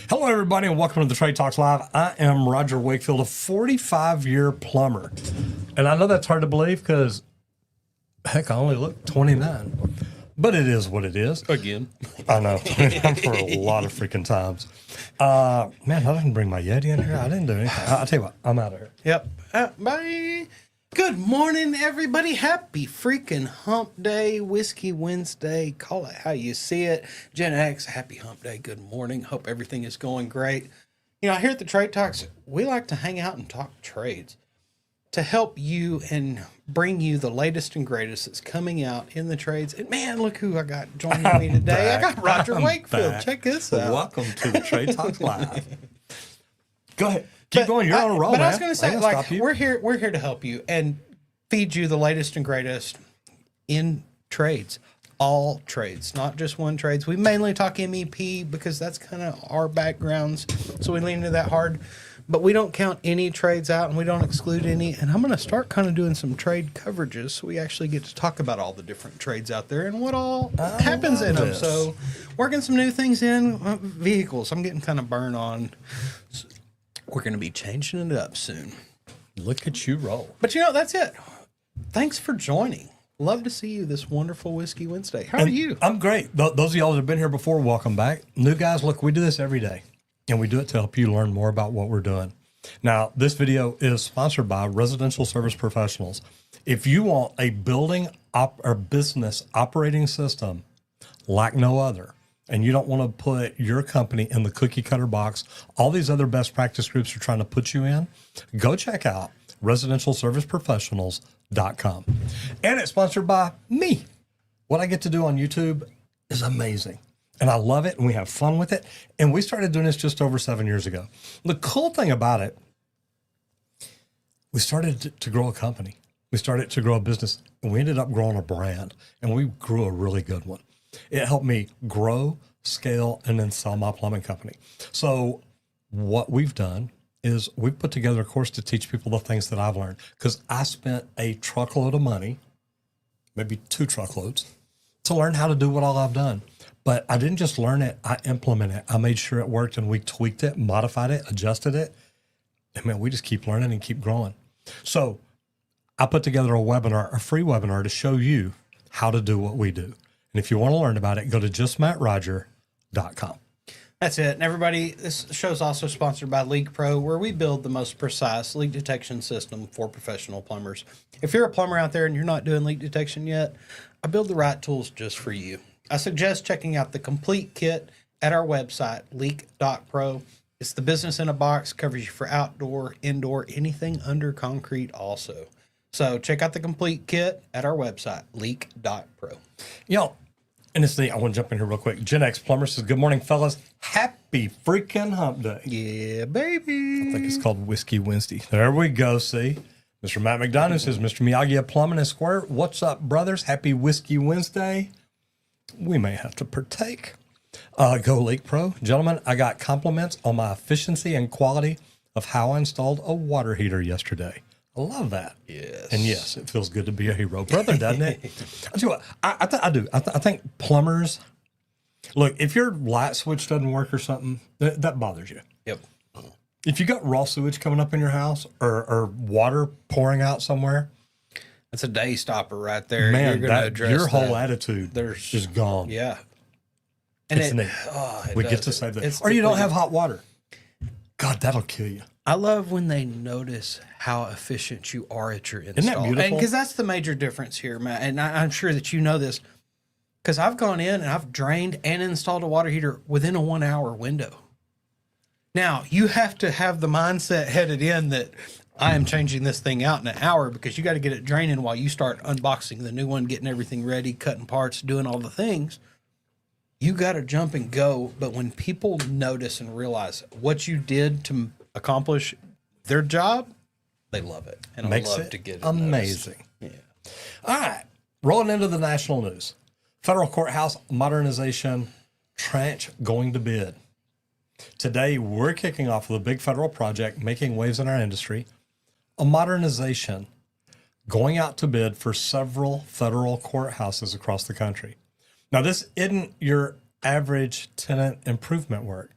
Hello, everybody, and welcome to the Trade Talks Live. I am Roger Wakefield, a 45-year plumber. And I know that's hard to believe because, heck, I only look 29. But it is what it is. Again. I know. For a lot of freaking times. Man, I didn't bring my Yeti in here. I didn't do anything. I'll tell you what, I'm out of here. Yep. Bye. Good morning, everybody. Happy freaking hump day, Whiskey Wednesday. Call it how you see it. Gen X, happy hump day. Good morning. Hope everything is going great. You know, here at the Trade Talks, we like to hang out and talk trades to help you and bring you the latest and greatest that's coming out in the trades. And man, look who I got joining me today. I got Roger Wakefield. Back. Check this out. Welcome to the Trade Talks Live. Go ahead. Keep going. You're on a roll, but man. I was going to say, like, we're here to help you and feed you the latest and greatest in trades, all trades, not just one trades. We mainly talk MEP because that's kind of our backgrounds, so we lean into that hard. But we don't count any trades out, and we don't exclude any. And I'm going to start kind of doing some trade coverages, so we actually get to talk about all the different trades out there and what all happens in them. So, working some new things in vehicles. I'm getting kind of burned on. So we're going to be changing it up soon. Look at you roll. But you know, that's it. Thanks for joining. Love to see you this wonderful Whiskey Wednesday. How are you? I'm great. Those of y'all that have been here before, welcome back. New guys, look, we do this every day, and we do it to help you learn more about what we're doing. Now, this video is sponsored by Residential Service Professionals. If you want a building or business operating system like no other, and you don't want to put your company in the cookie cutter box all these other best practice groups are trying to put you in, go check out residentialserviceprofessionals.com. And it's sponsored by me. What I get to do on YouTube is amazing. And I love it, and we have fun with it. And we started doing this just over 7 years ago. The cool thing about it, we started to grow a company. We started to grow a business, and we ended up growing a brand, and we grew a really good one. It helped me grow, scale, and then sell my plumbing company. So what we've done is we've put together a course to teach people the things that I've learned, because I spent a truckload of money, maybe 2 truckloads, to learn how to do what all I've done. But I didn't just learn it, I implemented it. I made sure it worked, and we tweaked it, modified it, adjusted it. And man, we just keep learning and keep growing. So I put together a webinar, a free webinar, to show you how to do what we do. And if you want to learn about it, go to justmattroger.com. That's it. And everybody, this show is also sponsored by LeakPro, where we build the most precise leak detection system for professional plumbers. If you're a plumber out there and you're not doing leak detection yet, I build the right tools just for you. I suggest checking out the complete kit at our website, leak.pro. It's the business in a box, covers you for outdoor, indoor, anything under concrete also. So check out the complete kit at our website, leak.pro. Yo, and it's I want to jump in here real quick. Gen X Plumber says, good morning, fellas. Happy freaking hump day. Yeah, baby. I think it's called Whiskey Wednesday. There we go, see? Mr. Matt McDonough says, Mr. Miyagi of Plumbing and Square, what's up, brothers? Happy Whiskey Wednesday. We may have to partake. Go LeakPro. Gentlemen, I got compliments on my efficiency and quality of how I installed a water heater yesterday. I love that. Yes. And yes, it feels good to be a hero brother, doesn't it? I tell you what, I do. I think plumbers, look, if your light switch doesn't work or something, that bothers you. Yep. If you got raw sewage coming up in your house or water pouring out somewhere, that's a day stopper right there. Man, You're gonna address your whole that. attitude is gone. Yeah. And it's neat. We get to save that. Or you don't have hot water. God, that'll kill you. I love when they notice how efficient you are at your install. Isn't that beautiful? Because that's the major difference here, Matt. And I'm sure that you know this. Because I've gone in and I've drained and installed a water heater within a 1 hour window. Now, you have to have the mindset headed in that I am changing this thing out in an hour, because you got to get it draining while you start unboxing the new one, getting everything ready, cutting parts, doing all the things. You got to jump and go. But when people notice and realize what you did to accomplish their job, they love it. And I love to get it amazing. Noticed. Yeah. All right. Rolling into the national news. Federal courthouse modernization tranche going to bid. Today, we're kicking off with a big federal project making waves in our industry, a modernization going out to bid for several federal courthouses across the country. Now, this isn't your average tenant improvement work.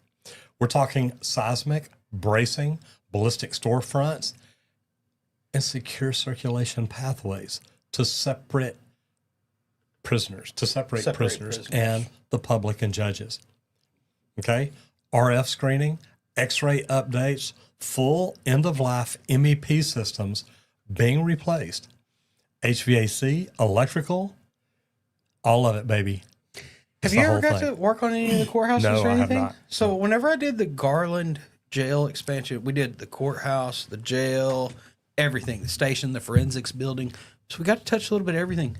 We're talking seismic, bracing, ballistic storefronts, and secure circulation pathways to separate prisoners, and the public and judges. Okay? RF screening, X-ray updates, full end-of-life MEP systems being replaced. HVAC, electrical, all of it, baby. Have you ever got to work on any of the courthouses No, or I have anything? not. So whenever I did the Garland jail expansion, we did the courthouse, the jail, everything, the station, the forensics building. So we got to touch a little bit of everything.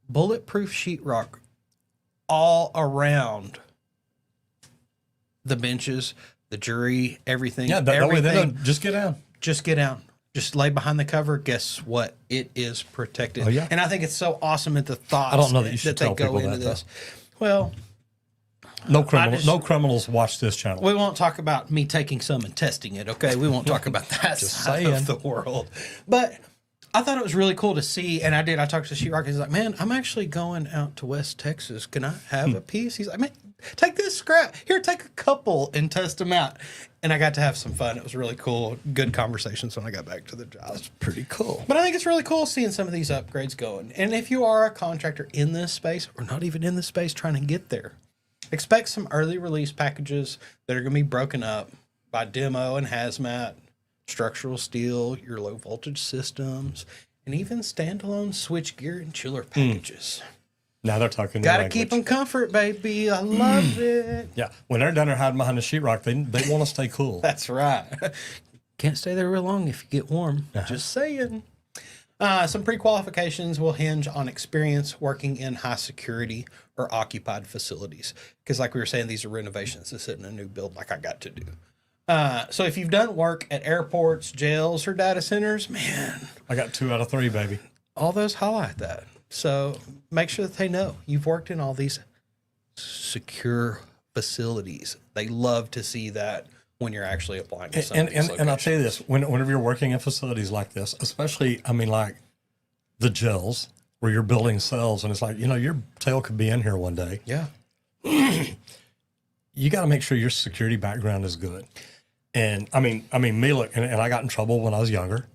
Bulletproof sheetrock all around the benches, the jury, everything. Yeah, that way they don't just get down. Just get down. Just lay behind the cover. Guess what? It is protected. Oh, yeah. And I think it's so awesome at the thoughts I don't know that you should they tell go people into that, this. Well, No criminals watch this channel. we won't talk about me taking some and testing it, okay? We won't talk about that side saying. of the world. But I thought it was really cool to see, and I did. I talked to Sheetrock. He's like, man, I'm actually going out to West Texas. Can I have a piece? He's like, man, take this scrap. Here, take a couple and test them out. And I got to have some fun. It was really cool. Good conversations when I got back to the job. That's pretty cool. But I think it's really cool seeing some of these upgrades going. And if you are a contractor in this space, or not even in this space, trying to get there, expect some early release packages that are going to be broken up by demo and hazmat, structural steel, your low voltage systems, and even standalone switchgear and chiller packages. Now they're talking. Got to keep them comfort, baby. I love it. Yeah, when they're down there hiding behind the sheetrock, they want to stay cool. That's right. Can't stay there real long if you get warm. Just saying. Some pre-qualifications will hinge on experience working in high security or occupied facilities. Because like we were saying, these are renovations. This isn't a new build like I got to do. So if you've done work at airports, jails, or data centers, man, I got 2 out of 3, baby. all those highlight that. So make sure that they know you've worked in all these secure facilities. They love to see that when you're actually applying to some of these And I'll tell you this, whenever you're working in facilities like this, especially, I mean, like the jails where you're building cells and it's like, your tail could be in here one day. Yeah. You got to make sure your security background is good. And I mean, me, look, and I got in trouble when I was younger,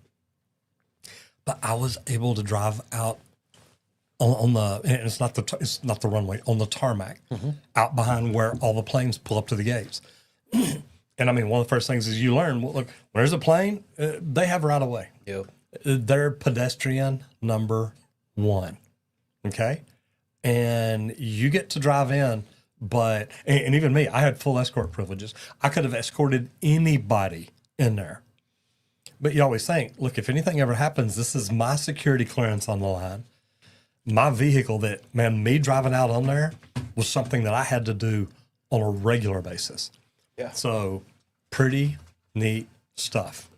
but I was able to drive out on the, and it's not the runway, on the tarmac, out behind where all the planes pull up to the gates. And I mean, one of the first things is you learn, look, when there's a plane, they have right of way. Yep. They're pedestrian number 1. Okay. And you get to drive in, but, and even me, I had full escort privileges. I could have escorted anybody in there. But you always think, look, if anything ever happens, this is my security clearance on the line. My vehicle me driving out on there was something that I had to do on a regular basis. Yeah. So pretty neat stuff.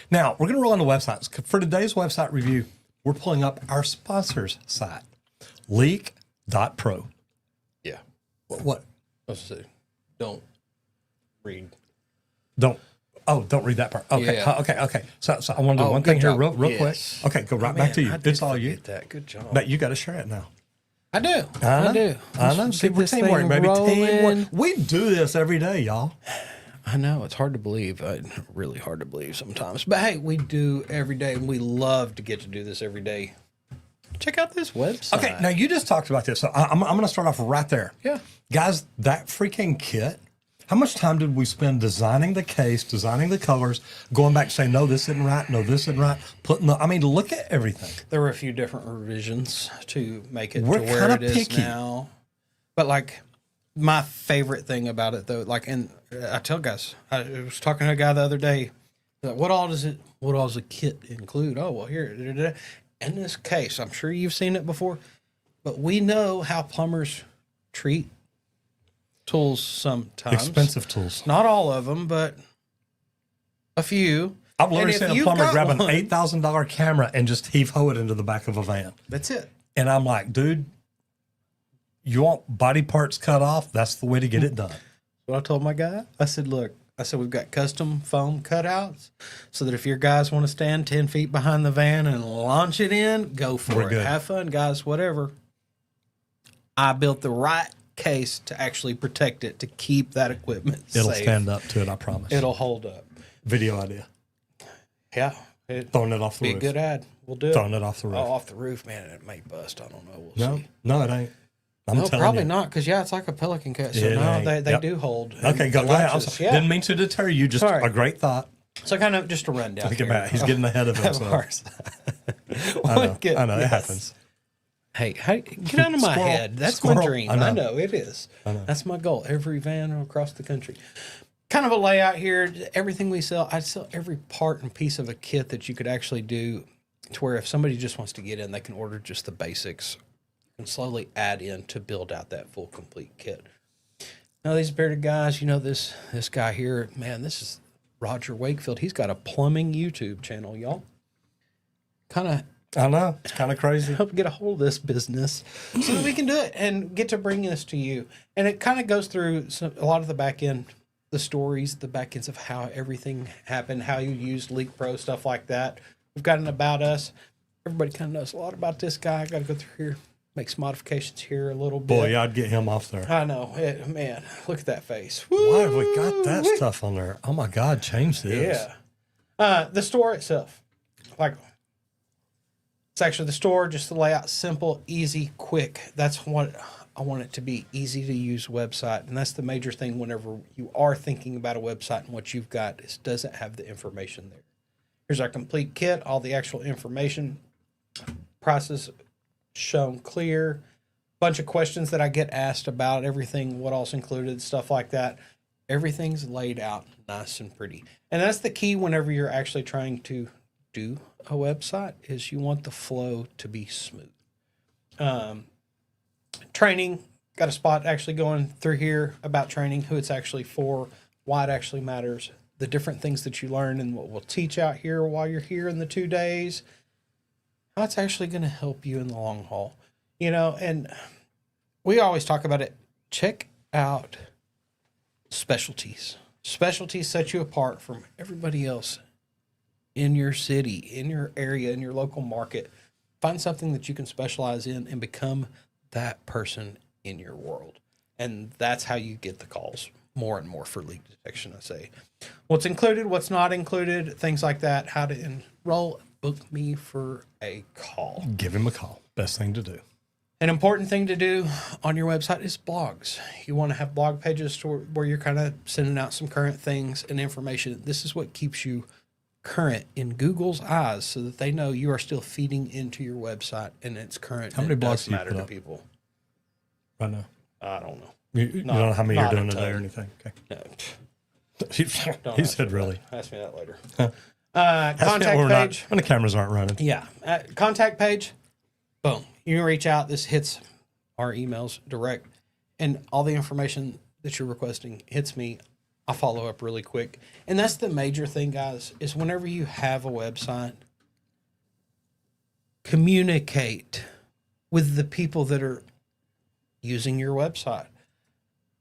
Now, we're going to roll on the websites. For today's website review, we're pulling up our sponsor's site, Leak.pro. Yeah. What? Let's see. Don't read. Don't read that part. Okay, Yeah. okay. So I want to do one thing here real Yes. quick. Okay, go right back to you. It's all you. That. Good job. But you got to share it now. I do. I do. I know. Let's See, get we're this thing teamwork, baby. rolling. Teamwork. We do this every day, y'all. I know. It's hard to believe. Really hard to believe sometimes. But hey, we do every day, and we love to get to do this every day. Check out this website. Okay, now you just talked about this. So I'm going to start off right there. Yeah. Guys, that freaking kit, how much time did we spend designing the case, designing the colors, going back saying, no, this isn't right, no, this isn't right, look at everything. There were a few different revisions to make it We're to where it kinda is picky. now. But like my favorite thing about it though, like, and I tell guys, I was talking to a guy the other day, like, what all does the kit include? Oh, well, here, in this case, I'm sure you've seen it before, but we know how plumbers treat tools sometimes. Expensive tools. Not all of them, but a few. I've literally And if seen a you've plumber got grab an one- $8,000 camera and just heave-ho it into the back of a van. That's it. And I'm like, dude, you want body parts cut off? That's the way to get it done. What I told my guy, I said, look, we've got custom foam cutouts so that if your guys want to stand 10 feet behind the van and launch it in, go for We're it. good. Have fun, guys, whatever. I built the right case to actually protect it, to keep that equipment It'll safe. stand up to it, I promise. It'll hold up. Video idea. Yeah. Throwing it off the Be a roof. good ad. We'll do it. Throwing it off the roof. Oh, off the roof, man. It may bust. I don't know. We'll see. No, it ain't. I'm No, telling probably you. not, because it's like a pelican cat. So It no, ain't. they Yep. do hold. Okay, And go the ahead. I'm latches, sorry. yeah. Didn't mean to deter you. Just Sorry. a great thought. So kind of just a rundown. Think here. about it. He's getting ahead of Of himself. course. I know. Get- I know. It yes. happens. Hey, get out of my Squirrel. head. That's my Squirrel. dream. I I know. know it is. I know. That's my goal. Every van across the country. Kind of a layout here. Everything we sell, I sell every part and piece of a kit that you could actually do, to where if somebody just wants to get in, they can order just the basics and slowly add in to build out that full complete kit. Now these bearded guys, you know, this guy here, man, this is Roger Wakefield. He's got a plumbing YouTube channel, y'all. Kind of I know. It's kind of crazy. help get a hold of this business so that we can do it and get to bring this to you. And it kind of goes through a lot of the back end, the stories, the back ends of how everything happened, how you used LeakPro, stuff like that. We've got an about us. Everybody kind of knows a lot about this guy. I got to go through here, make some modifications here a little bit. Boy, I'd get him off there. I know. Man, look at that face. Why have we got that stuff on there? Oh my God, change this. Yeah. The store itself, like, it's actually the store, just the layout, simple, easy, quick. That's what I want it to be, easy to use website. And that's the major thing whenever you are thinking about a website, and what you've got is, does it have the information there? Here's our complete kit, all the actual information, prices shown clear, bunch of questions that I get asked about everything, what all's included, stuff like that. Everything's laid out nice and pretty. And that's the key whenever you're actually trying to do a website, is you want the flow to be smooth. Training, got a spot actually going through here about training, who it's actually for, why it actually matters, the different things that you learn, and what we'll teach out here while you're here in the 2 days, how it's actually going to help you in the long haul. You know, and we always talk about it. Check out specialties. Specialties set you apart from everybody else in your city, in your area, in your local market. Find something that you can specialize in and become that person in your world. And that's how you get the calls more and more for leak detection, I say. What's included, what's not included, things like that, how to enroll, book me for a call. Give him a call. Best thing to do. An important thing to do on your website is blogs. You want to have blog pages where you're kind of sending out some current things and information. This is what keeps you current in Google's eyes, so that they know you are still feeding into your website and it's current. How many and it blogs does do you matter put to up? people? Right now. I don't know. You don't know how many you're not a doing a day ton. or anything. Okay. No. He Don't he ask said me really. that. Ask me that later. Ask me Contact when we're not- page. when the cameras aren't running. Yeah. Contact page. Boom. You can reach out. This hits our emails direct, and all the information that you're requesting hits me. I'll follow up really quick. And that's the major thing, guys, is whenever you have a website, communicate with the people that are using your website.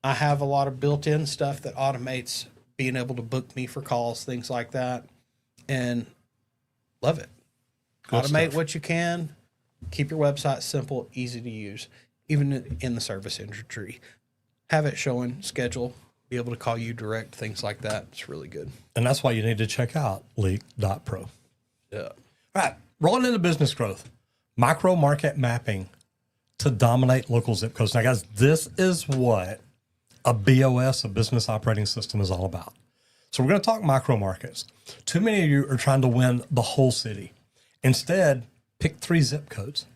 I have a lot of built-in stuff that automates being able to book me for calls, things like that, and love it. Good Automate stuff. what you can. Keep your website simple, easy to use, even in the service industry. Have it showing schedule, be able to call you direct, things like that. It's really good. And that's why you need to check out leak.pro. Yeah. All right, rolling into business growth, micro market mapping to dominate local zip codes. Now, guys, this is what a BOS, a business operating system, is all about. So we're going to talk micro markets. Too many of you are trying to win the whole city. Instead, pick 3 zip codes.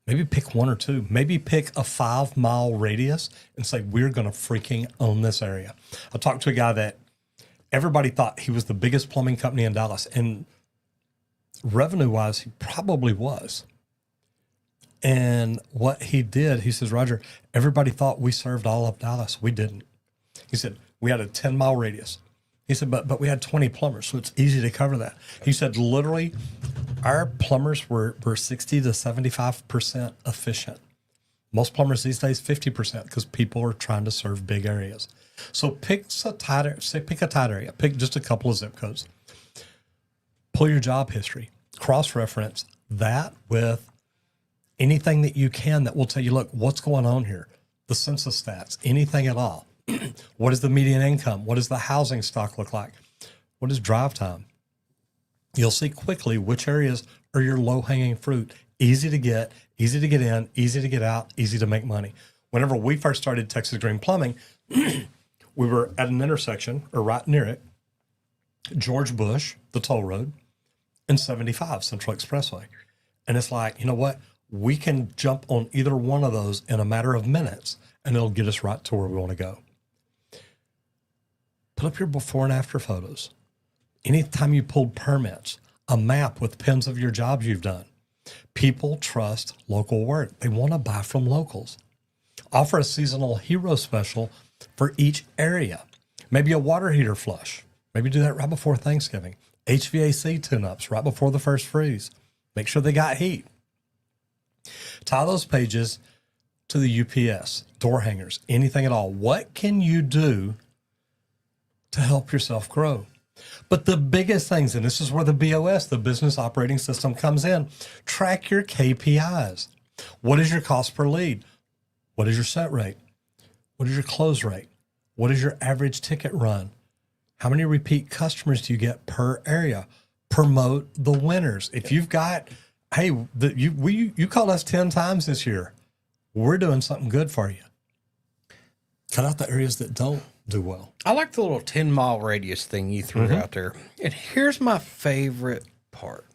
Maybe pick 1 or 2. Maybe pick a 5-mile radius and say, we're going to freaking own this area. I talked to a guy that everybody thought he was the biggest plumbing company in Dallas. And revenue-wise, he probably was. And what he did, he says, Roger, everybody thought we served all of Dallas. We didn't. He said, we had a 10-mile radius. He said, but we had 20 plumbers, so it's easy to cover that. He said, literally, our plumbers were 60 to 75% efficient. Most plumbers these days, 50%, because people are trying to serve big areas. So pick a tight area. Pick just a couple of zip codes. Pull your job history. Cross-reference that with anything that you can that will tell you, look, what's going on here? the census stats, anything at all. What is the median income? What does the housing stock look like? What is drive time? You'll see quickly which areas are your low-hanging fruit. Easy to get in, easy to get out, easy to make money. Whenever we first started Texas Green Plumbing, we were at an intersection, or right near it, George Bush, the toll road, and 75, Central Expressway. And it's like, you know what? We can jump on either one of those in a matter of minutes, and it'll get us right to where we want to go. Put up your before and after photos. Anytime you pulled permits, a map with pins of your jobs you've done. People trust local work. They want to buy from locals. Offer a seasonal hero special for each area. Maybe a water heater flush. Maybe do that right before Thanksgiving. HVAC tune-ups right before the first freeze. Make sure they got heat. Tie those pages to the UPS, door hangers, anything at all. What can you do to help yourself grow? But the biggest things, and this is where the BOS, the business operating system, comes in. Track your KPIs. What is your cost per lead? What is your set rate? What is your close rate? What is your average ticket run? How many repeat customers do you get per area? Promote the winners. If you've got, hey, you called us 10 times this year. We're doing something good for you. Cut out the areas that don't do well. I like the little 10-mile radius thing you threw out there. And here's my favorite part.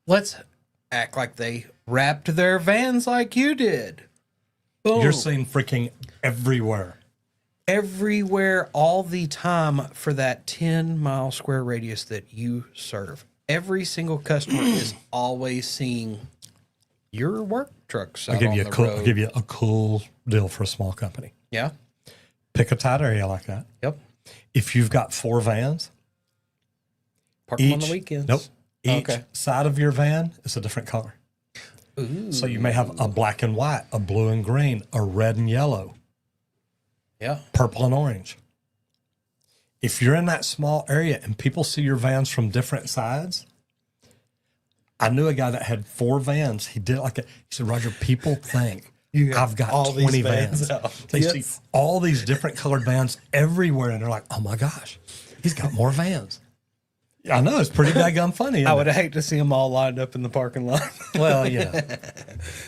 Let's act like they wrapped their vans like you did. Boom. You're seeing freaking everywhere. Everywhere, all the time for that 10-mile square radius that you serve. Every single customer is always seeing your work trucks out on the road. I'll give you a cool deal for a small company. Yeah. Pick a tight area like that. Yep. If you've got 4 vans, Park them on the weekends. Nope. Each side of your van is a different color. Ooh. So you may have a black and white, a blue and green, a red and yellow, purple and orange. If you're in that small area and people see your vans from different sides, I knew a guy that had 4 vans. He did it like he said, Roger, people think I've got all 20 vans. They see all these different colored vans everywhere, and they're like, oh my gosh, he's got more vans. I know, it's pretty daggum funny. I would hate to see them all lined up in the parking lot. Well, yeah.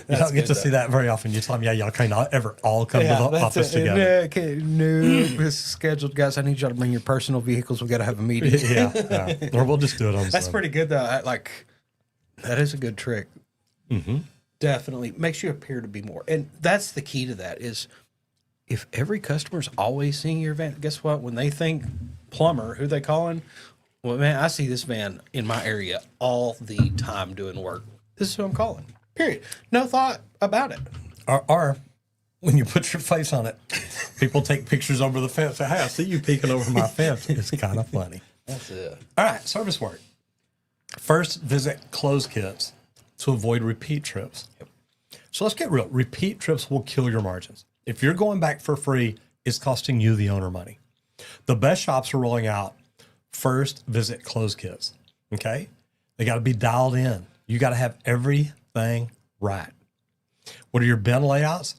You don't get to see that very often. You tell them, y'all can't ever all come to the office together. No, this is scheduled. Guys, I need y'all to bring your personal vehicles. We got to have a meeting. Yeah. Or we'll just do it on That's pretty good, though. That is a good trick. Mm-hmm. Definitely makes you appear to be more. And that's the key to that is if every customer's always seeing your van, guess what? When they think plumber, who they calling? Well, man, I see this van in my area all the time doing work. This is who I'm calling. Period. No thought about it. Or when you put your face on it, people take pictures over the fence. Hey, I see you peeking over my fence. It's kind of funny. That's it. All right, service work. First, visit close kits to avoid repeat trips. Yep. So let's get real. Repeat trips will kill your margins. If you're going back for free, it's costing you, the owner, money. The best shops are rolling out first visit close kits. Okay? They got to be dialed in. You got to have everything right. What are your bin layouts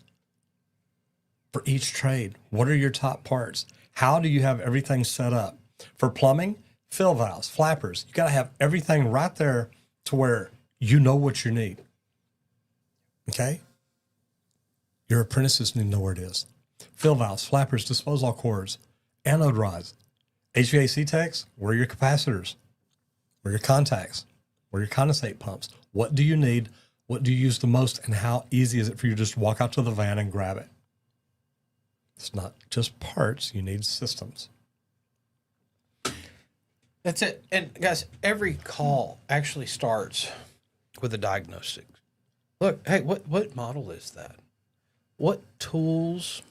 for each trade? What are your top parts? How do you have everything set up? For plumbing, fill valves, flappers. You got to have everything right there to where you know what you need. Okay? Your apprentices need to know where it is. Fill valves, flappers, disposal cords, anode rods. HVAC techs, where are your capacitors? Where are your contacts? Where are your condensate pumps? What do you need? What do you use the most? And how easy is it for you to just walk out to the van and grab it? It's not just parts. You need systems. That's it. And guys, every call actually starts with a diagnostic. Look, hey, what model is that? What tools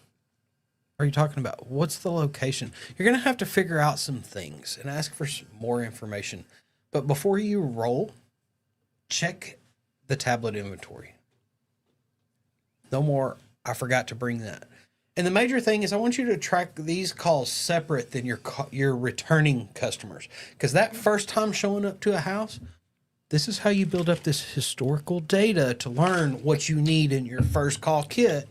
are you talking about? What's the location? You're going to have to figure out some things and ask for some more information. But before you roll, check the tablet inventory. No more, I forgot to bring that. And the major thing is I want you to track these calls separate than your returning customers. Because that first time showing up to a house, this is how you build up this historical data to learn what you need in your first call kit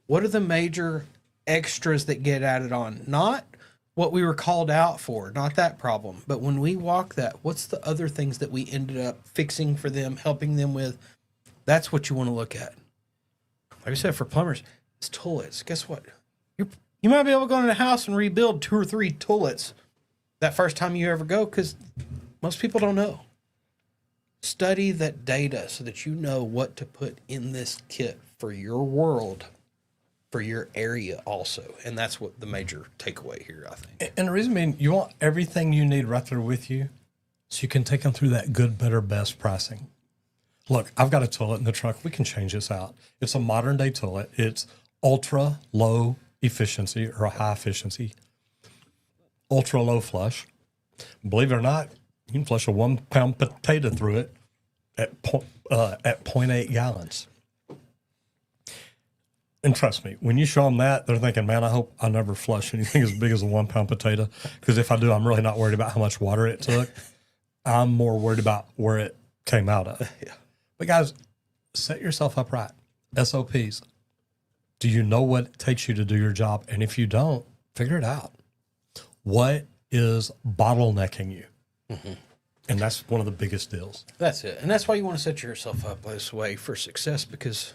What are the major extras that get added on? Not what we were called out for, not that problem. But when we walk that, what's the other things that we ended up fixing for them, helping them with? That's what you want to look at. Like I said, for plumbers, it's toilets. Guess what? You might be able to go into a house and rebuild 2 or 3 toilets that first time you ever go, because most people don't know. Study that data so that you know what to put in this kit for your world, for your area also. And that's what the major takeaway here, I think. And the reason being, you want everything you need right there with you so you can take them through that good, better, best pricing. Look, I've got a toilet in the truck. We can change this out. It's a modern day toilet. It's ultra low efficiency or high efficiency, ultra low flush. Believe it or not, you can flush a 1 pound potato through it at 0.8 gallons. And trust me, when you show them that, they're thinking, man, I hope I never flush anything as big as a 1 pound potato. Because if I do, I'm really not worried about how much water it took. I'm more worried about where it came out of. Yeah. But guys, set yourself up right. SOPs. Do you know what it takes you to do your job? And if you don't, figure it out. What is bottlenecking you? Mm-hmm. And that's one of the biggest deals. That's it. And that's why you want to set yourself up this way for success, because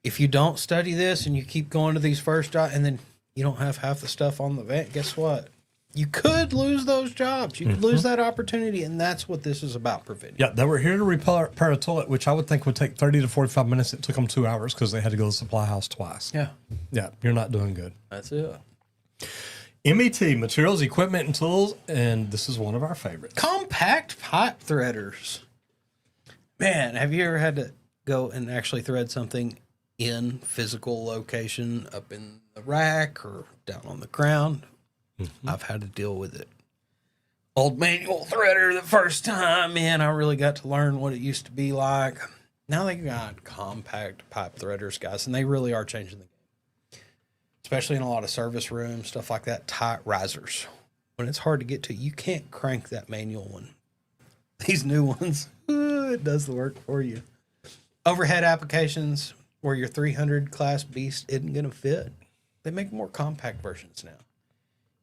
if you don't study this and you keep going to these first jobs and then you don't have half the stuff on the van, guess what? You could lose those jobs. You could lose that opportunity, and that's what this is about preventing. Yeah, they were here to repair a toilet, which I would think would take 30 to 45 minutes. It took them 2 hours because they had to go to the supply house twice. Yeah. Yeah, you're not doing good. That's it. MET, materials, equipment, and tools, and this is one of our favorites. Compact pipe threaders. Man, have you ever had to go and actually thread something in physical location, up in the rack or down on the ground? Mm-hmm. I've had to deal with it. Old manual threader the first time, man, I really got to learn what it used to be like. Now they got compact pipe threaders, guys, and they really are changing the game. Especially in a lot of service rooms, stuff like that, tight risers. When it's hard to get to, you can't crank that manual one. These new ones, it does the work for you. Overhead applications where your 300 class beast isn't going to fit. They make more compact versions now.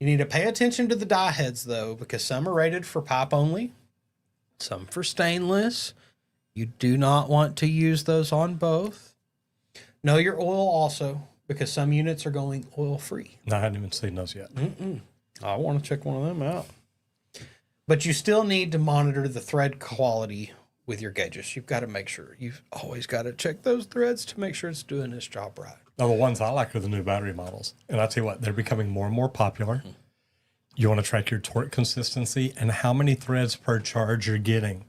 You need to pay attention to the die heads, though, because some are rated for pipe only, some for stainless. You do not want to use those on both. Know your oil also, because some units are going oil-free. No, I hadn't even seen those yet. I want to check one of them out. But you still need to monitor the thread quality with your gauges. You've got to make sure. You've always got to check those threads to make sure it's doing its job right. Now, the ones I like are the new battery models. And I tell you what, they're becoming more and more popular. Mm-hmm. You want to track your torque consistency and how many threads per charge you're getting.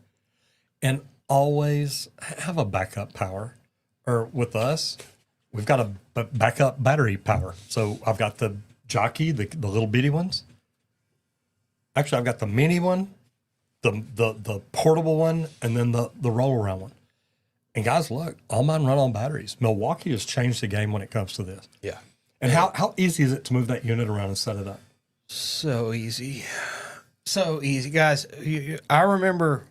And always have a backup power. Or with us, we've got a backup battery power. So I've got the jockey, the little bitty ones. Actually, I've got the mini one, the portable one, and then the roll-around one. And guys, look, all mine run on batteries. Milwaukee has changed the game when it comes to this. Yeah. And how easy is it to move that unit around and set it up? So easy. So easy. Guys, I remember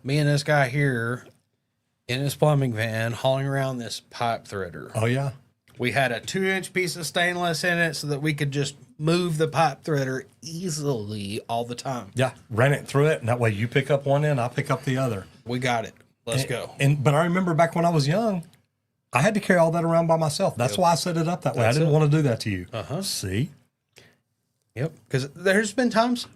me and this guy here in his plumbing van hauling around this pipe threader. Oh, yeah. We had a 2-inch piece of stainless in it so that we could just move the pipe threader easily all the time. Yeah, ran it through it, and that way you pick up one end, I pick up the other. We got it. Let's go. But I remember back when I was young, I had to carry all that around by myself. That's why I set it up that way. I didn't want to do that to you. See? Yep. Because there's been times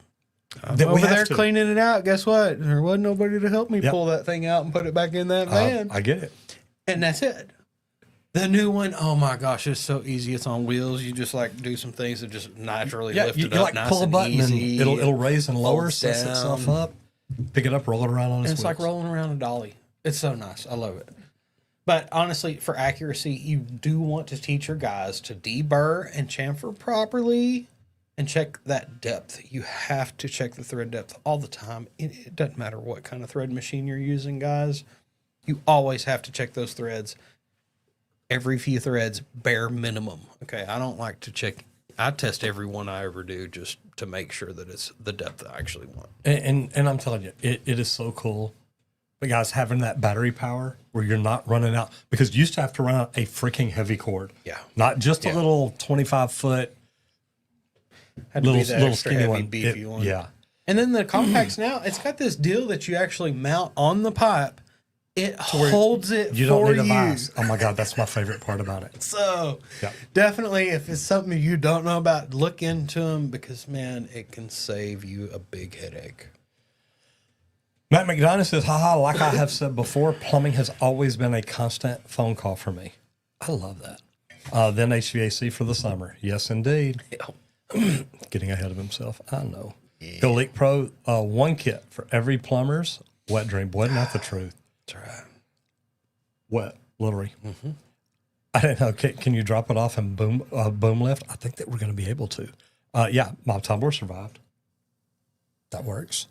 I'm that over there cleaning it out. Guess what? There wasn't nobody to help me pull that thing out and put it back in that van. I get it. And that's it. The new one, oh my gosh, it's so easy. It's on wheels. You just like do some things that just naturally lift it up. Like nice pull a button easy. and it'll raise and lower, sets itself up, pick it up, roll it around on its wheels. It's like rolling around a dolly. It's so nice. I love it. But honestly, for accuracy, you do want to teach your guys to deburr and chamfer properly and check that depth. You have to check the thread depth all the time. It doesn't matter what kind of thread machine you're using, guys. You always have to check those threads. Every few threads, bare minimum. Okay, I don't like to check. I test every one I ever do just to make sure that it's the depth I actually want. And I'm telling you, it is so cool. But guys, having that battery power where you're not running out, because you used to have to run out a freaking heavy cord. Yeah. Not just a little 25-foot, Had to be the little extra skinny heavy, one. beefy one. Yeah. And then the compacts now, it's got this deal that you actually mount on the pipe. It holds it You for don't need a you. vise. Oh my God, that's my favorite part about it. So Yeah. definitely, if it's something you don't know about, look into them because, man, it can save you a big headache. Matt McDonough says, haha, like I have said before, plumbing has always been a constant phone call for me. I love that. Then HVAC for the summer. Yes, indeed. Getting ahead of himself. I know. Go LeakPro, one kit for every plumber's wet dream. Boy, isn't that the truth? That's right. Wet, literally. I didn't know. Can you drop it off and boom lift? I think that we're going to be able to. Yeah, my tumbler survived. That works.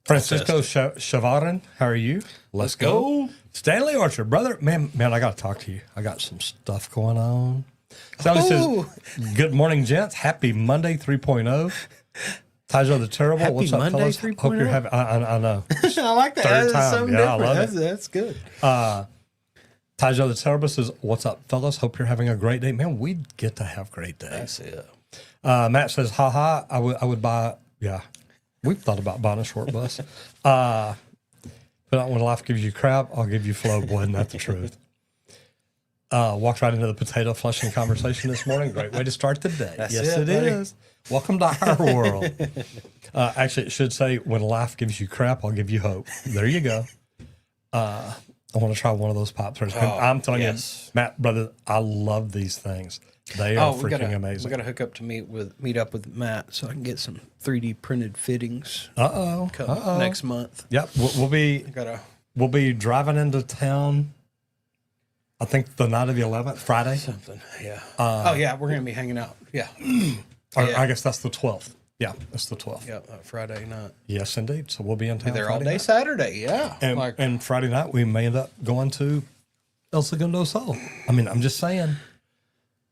Francisco Chavarin, how are you? Let's go. Stanley Archer, brother. Man, I got to talk to you. I got some stuff going on. Stanley says, good morning, gents. Happy Monday 3.0. Tajo the Terrible. Happy What's up, Monday fellas? 3.0? Hope you're having, I know. I like that. Third That's time. something Yeah, I different. love it. That's good. Tajo the Terrible says, what's up, fellas? Hope you're having a great day. Man, we get to have great days. That's it. Matt says, haha, I would buy, yeah. We've thought about buying a short bus. But when life gives you crap, I'll give you flow. Boy, isn't that the truth? Walked right into the potato flushing conversation this morning. Great way to start the day. That's yes, it, it buddy. is. Welcome to our world. Actually, it should say, when life gives you crap, I'll give you hope. There you go. I want to try one of those pop turns. I'm telling you, Matt, brother, I love these things. They are freaking amazing. We got to hook up to meet up with Matt so I can get some 3D printed fittings. Next month. Yep, we'll be driving into town. I think the night of the 11th, Friday. Something, yeah. We're gonna be hanging out. Yeah. I guess that's the 12th. Yeah, that's the 12th. Yeah, Friday night. Yes, indeed. So we'll be in town. Be there Friday all day night. Saturday. Yeah. And Friday night we may end up going to El Segundo Sol. I mean, I'm just saying.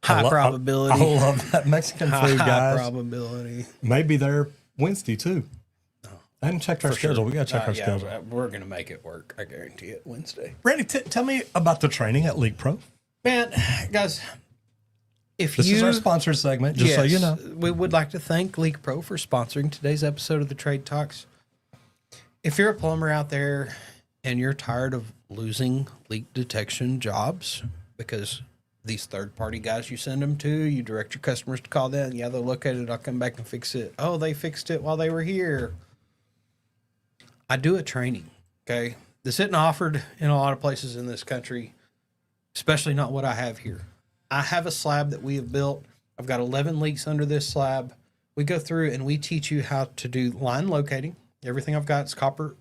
High probability. I love that Mexican food, guys. High probability. Maybe there Wednesday too. I haven't checked our schedule. We got to check our schedule. We're going to make it work. I guarantee it. Wednesday. Randy, tell me about the training at LeakPro. Man, guys, this is our sponsor segment, just so you know. We would like to thank LeakPro for sponsoring today's episode of the Trade Talks. If you're a plumber out there and you're tired of losing leak detection jobs because these third-party guys you send them to, you direct your customers to call them. Yeah, they'll look at it. I'll come back and fix it. Oh, they fixed it while they were here. I do a training, okay? This isn't offered in a lot of places in this country, especially not what I have here. I have a slab that we have built. I've got 11 leaks under this slab. We go through and we teach you how to do line locating. Everything I've got is copper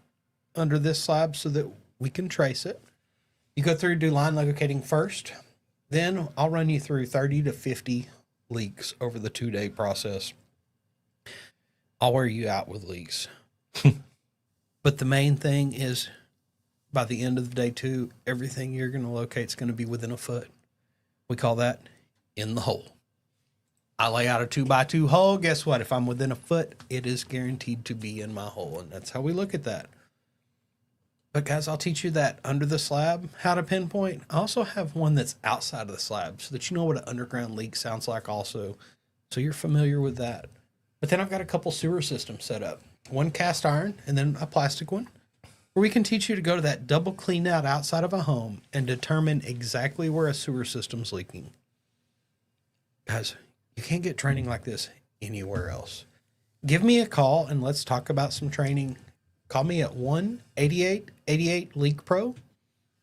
under this slab so that we can trace it. You go through and do line locating first. Then I'll run you through 30 to 50 leaks over the 2-day process. I'll wear you out with leaks. But the main thing is by the end of the day too, everything you're going to locate is going to be within a foot. We call that in the hole. I lay out a 2x2 hole. Guess what? If I'm within a foot, it is guaranteed to be in my hole. And that's how we look at that. But guys, I'll teach you that under the slab, how to pinpoint. I also have one that's outside of the slab so that you know what an underground leak sounds like also. So you're familiar with that. But then I've got a couple sewer systems set up. One cast iron and then a plastic one. Where we can teach you to go to that double clean out outside of a home and determine exactly where a sewer system's leaking. Guys, you can't get training like this anywhere else. Give me a call and let's talk about some training. Call me at 1-8888-LEAKPRO.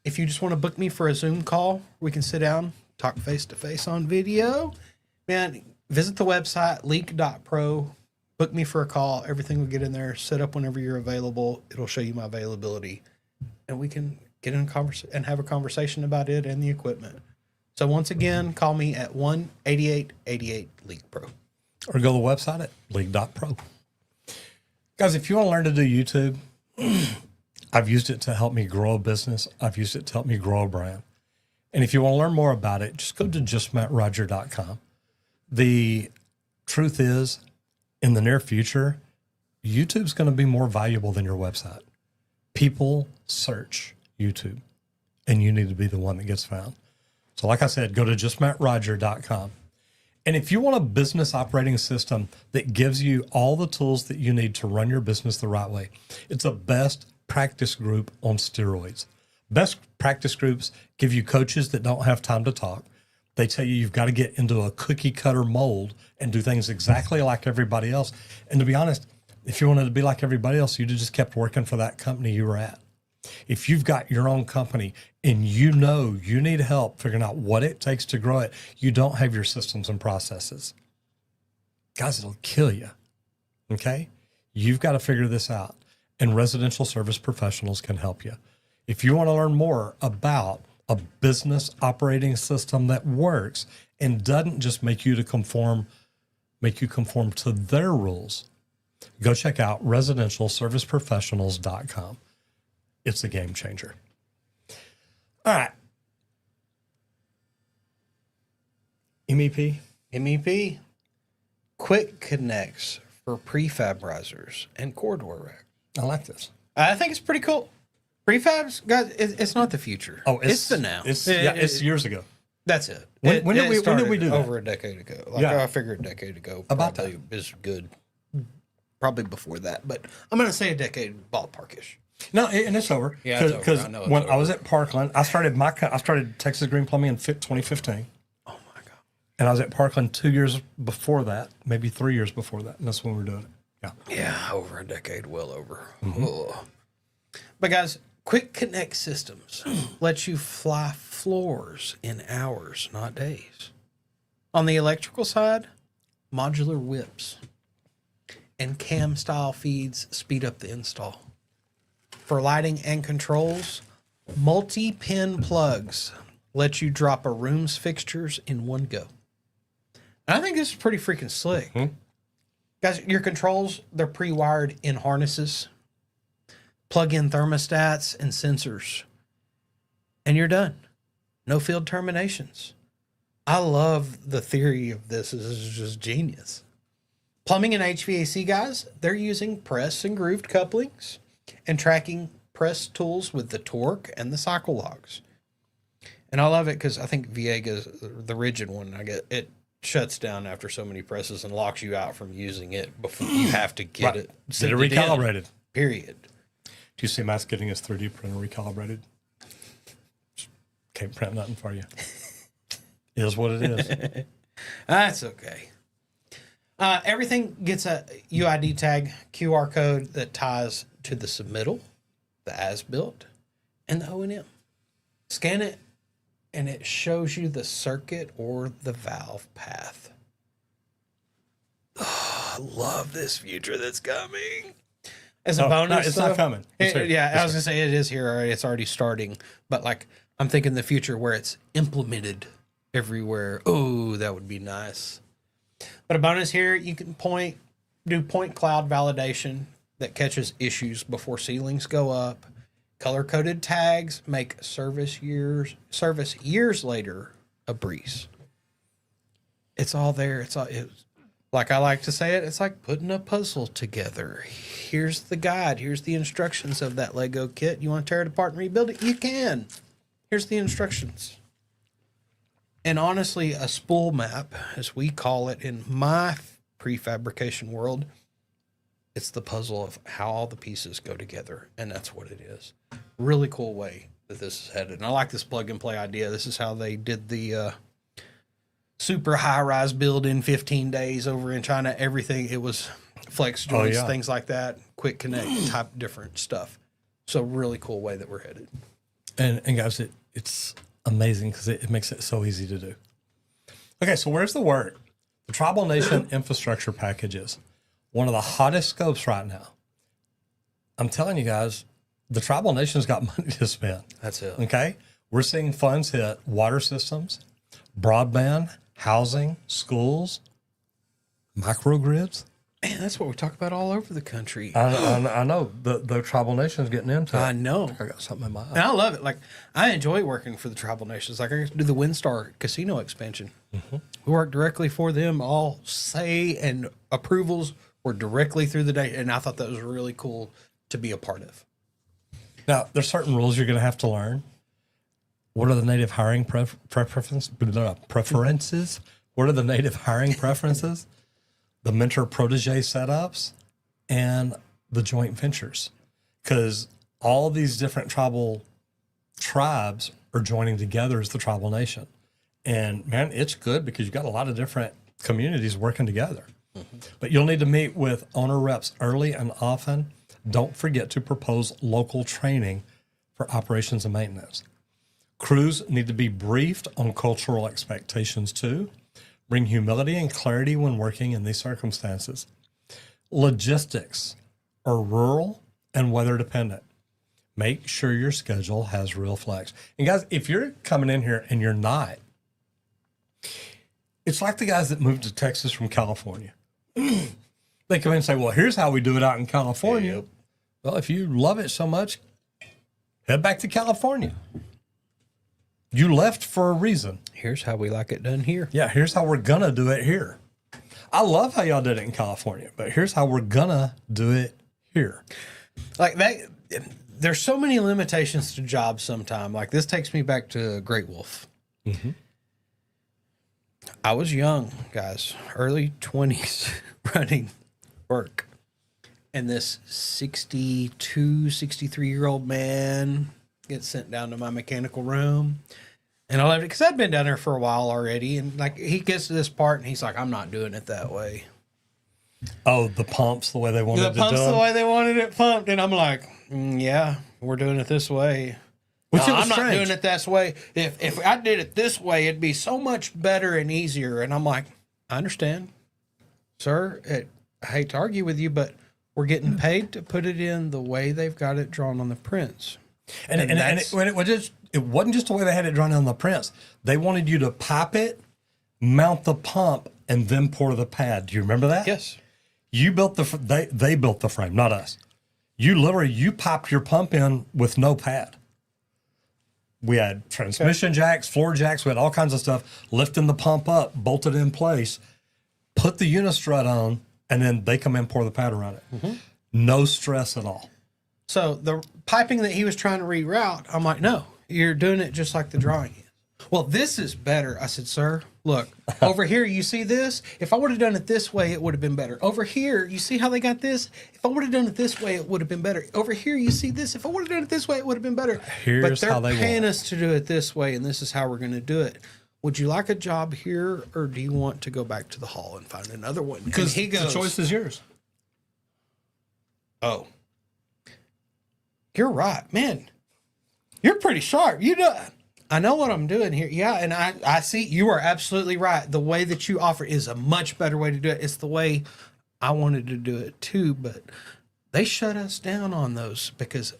If you just want to book me for a Zoom call, we can sit down, talk face-to-face on video. Man, visit the website, leak.pro. Book me for a call. Everything will get in there. Set up whenever you're available. It'll show you my availability. And we can get in and have a conversation about it and the equipment. So once again, call me at 1-8888-LEAKPRO. Or go to the website at leak.pro. Guys, if you want to learn to do YouTube, I've used it to help me grow a business. I've used it to help me grow a brand. And if you want to learn more about it, just go to justmattroger.com. The truth is, in the near future, YouTube's going to be more valuable than your website. People search YouTube, and you need to be the one that gets found. So like I said, go to justmattroger.com. And if you want a business operating system that gives you all the tools that you need to run your business the right way, it's a best practice group on steroids. Best practice groups give you coaches that don't have time to talk. They tell you you've got to get into a cookie cutter mold and do things exactly like everybody else. And to be honest, if you wanted to be like everybody else, you'd have just kept working for that company you were at. If you've got your own company and you know you need help figuring out what it takes to grow it, you don't have your systems and processes. Guys, it'll kill you. Okay? You've got to figure this out. And residential service professionals can help you. If you want to learn more about a business operating system that works and doesn't just make you conform to their rules, go check out residentialserviceprofessionals.com. It's a game changer. All right. MEP? MEP, quick connects for prefab risers and core door racks. I like this. I think it's pretty cool. Prefabs, guys, it's not the future. Oh, it's the now. It's years ago. That's it. When did we do that? Over a decade ago. I figured a decade ago. About probably is good. Probably before that, but I'm going to say a decade ballparkish. No, and it's over. Yeah, it's over. Because I know it's when over. I was at Parkland, I started Texas Green Plumbing in 2015. Oh my God. And I was at Parkland 2 years before that, maybe 3 years before that. And that's when we were doing it. Yeah. Yeah, over a decade, well over. Mm-hmm. But guys, Quick Connect Systems lets you fly floors in hours, not days. On the electrical side, modular whips and cam style feeds speed up the install. For lighting and controls, multi-pin plugs let you drop a room's fixtures in one go. And I think this is pretty freaking slick. Mm-hmm. Guys, your controls, they're pre-wired in harnesses. Plug in thermostats and sensors. And you're done. No field terminations. I love the theory of this. This is just genius. Plumbing and HVAC guys, they're using press and grooved couplings and tracking press tools with the torque and the cycle logs. And I love it because I think Viega's the rigid one. It shuts down after so many presses and locks you out from using it before you have to get it. Get it recalibrated. Period. Do you see Matt's getting his 3D printer recalibrated? Can't print nothing for you. It is what it is. That's okay. Everything gets a UID tag, QR code that ties to the submittal, the as-built, and the O&M. Scan it, and it shows you the circuit or the valve path. Oh, I love this future that's coming. As a bonus, no, it's not coming. I was going to say it is here already. It's already starting. But like, I'm thinking the future where it's implemented everywhere. Oh, that would be nice. But a bonus here, you can do point cloud validation that catches issues before ceilings go up. Color-coded tags make service years later a breeze. It's all there. Like I like to say it's like putting a puzzle together. Here's the guide. Here's the instructions of that Lego kit. You want to tear it apart and rebuild it? You can. Here's the instructions. And honestly, a spool map, as we call it in my prefabrication world, it's the puzzle of how all the pieces go together. And that's what it is. Really cool way that this is headed. And I like this plug and play idea. This is how they did the super high rise build in 15 days over in China. Everything, it was flex joints, things like that, quick connect type different stuff. So really cool way that we're headed. And guys, it's amazing because it makes it so easy to do. Okay, so where's the work? The Tribal Nation infrastructure packages, one of the hottest scopes right now. I'm telling you guys, the Tribal Nation's got money to spend. That's it. Okay? We're seeing funds hit water systems, broadband, housing, schools, microgrids. Man, that's what we talk about all over the country. I know. The Tribal Nation's getting into it. I know. I got something in my eye. And I love it. Like, I enjoy working for the Tribal Nations. Like, I get to do the WinStar casino expansion. Mm-hmm. We work directly for them. All say and approvals were directly through the day. And I thought that was really cool to be a part of. Now, there's certain rules you're going to have to learn. What are the native hiring preferences? What are the native hiring preferences? The mentor-protege setups and the joint ventures. Because all these different tribal tribes are joining together as the tribal nation. And, man, it's good because you've got a lot of different communities working together. But you'll need to meet with owner reps early and often. Don't forget to propose local training for operations and maintenance. Crews need to be briefed on cultural expectations too. Bring humility and clarity when working in these circumstances. Logistics are rural and weather dependent. Make sure your schedule has real flex. And guys, if you're coming in here and you're not, it's like the guys that moved to Texas from California. They come in and say, well, here's how we do it out in California. Yep. Well, if you love it so much, head back to California. You left for a reason. Here's how we like it done here. Yeah, here's how we're going to do it here. I love how y'all did it in California, but here's how we're going to do it here. Like that, there's so many limitations to jobs sometimes. Like this takes me back to Great Wolf. Mm-hmm. I was young, guys, early 20s, running work. And this 62, 63-year-old man gets sent down to my mechanical room. And I loved it because I'd been down there for a while already. And like he gets to this part and he's like, I'm not doing it that way. Oh, the pumps, the way they wanted it The pumps done? the way they wanted it pumped. And I'm like, yeah, we're doing it this way. Which No, it was I'm not strange. doing it this way. If I did it this way, it'd be so much better and easier. And I'm like, I understand, sir. I hate to argue with you, but we're getting paid to put it in the way they've got it drawn on the prints. And it wasn't just the way they had it drawn on the prints. They wanted you to pop it, mount the pump, and then pour the pad. Do you remember that? Yes. You built they built the frame, not us. You popped your pump in with no pad. We had transmission jacks, floor jacks. We had all kinds of stuff. Lifting the pump up, bolted in place, put the unistrut on, and then they come in and pour the pad around it. Mm-hmm. No stress at all. So the piping that he was trying to reroute, I'm like, no, you're doing it just like the drawing is. Well, this is better. I said, sir, look, over here, you see this? If I would have done it this way, it would have been better. Over here, you see how they got this? If I would have done it this way, it would have been better. Over here, you see this? If I would have done it this way, it would have been better. Here's but how they're they paying want us to do it this way, and this is how we're going to do it. Would you like a job here, or do you want to go back to the hall and find another one? Because he goes, the choice is yours. oh, you're right, man. You're pretty sharp. You know, I know what I'm doing here. Yeah, and I see you are absolutely right. The way that you offer is a much better way to do it. It's the way I wanted to do it too, but they shut us down on those because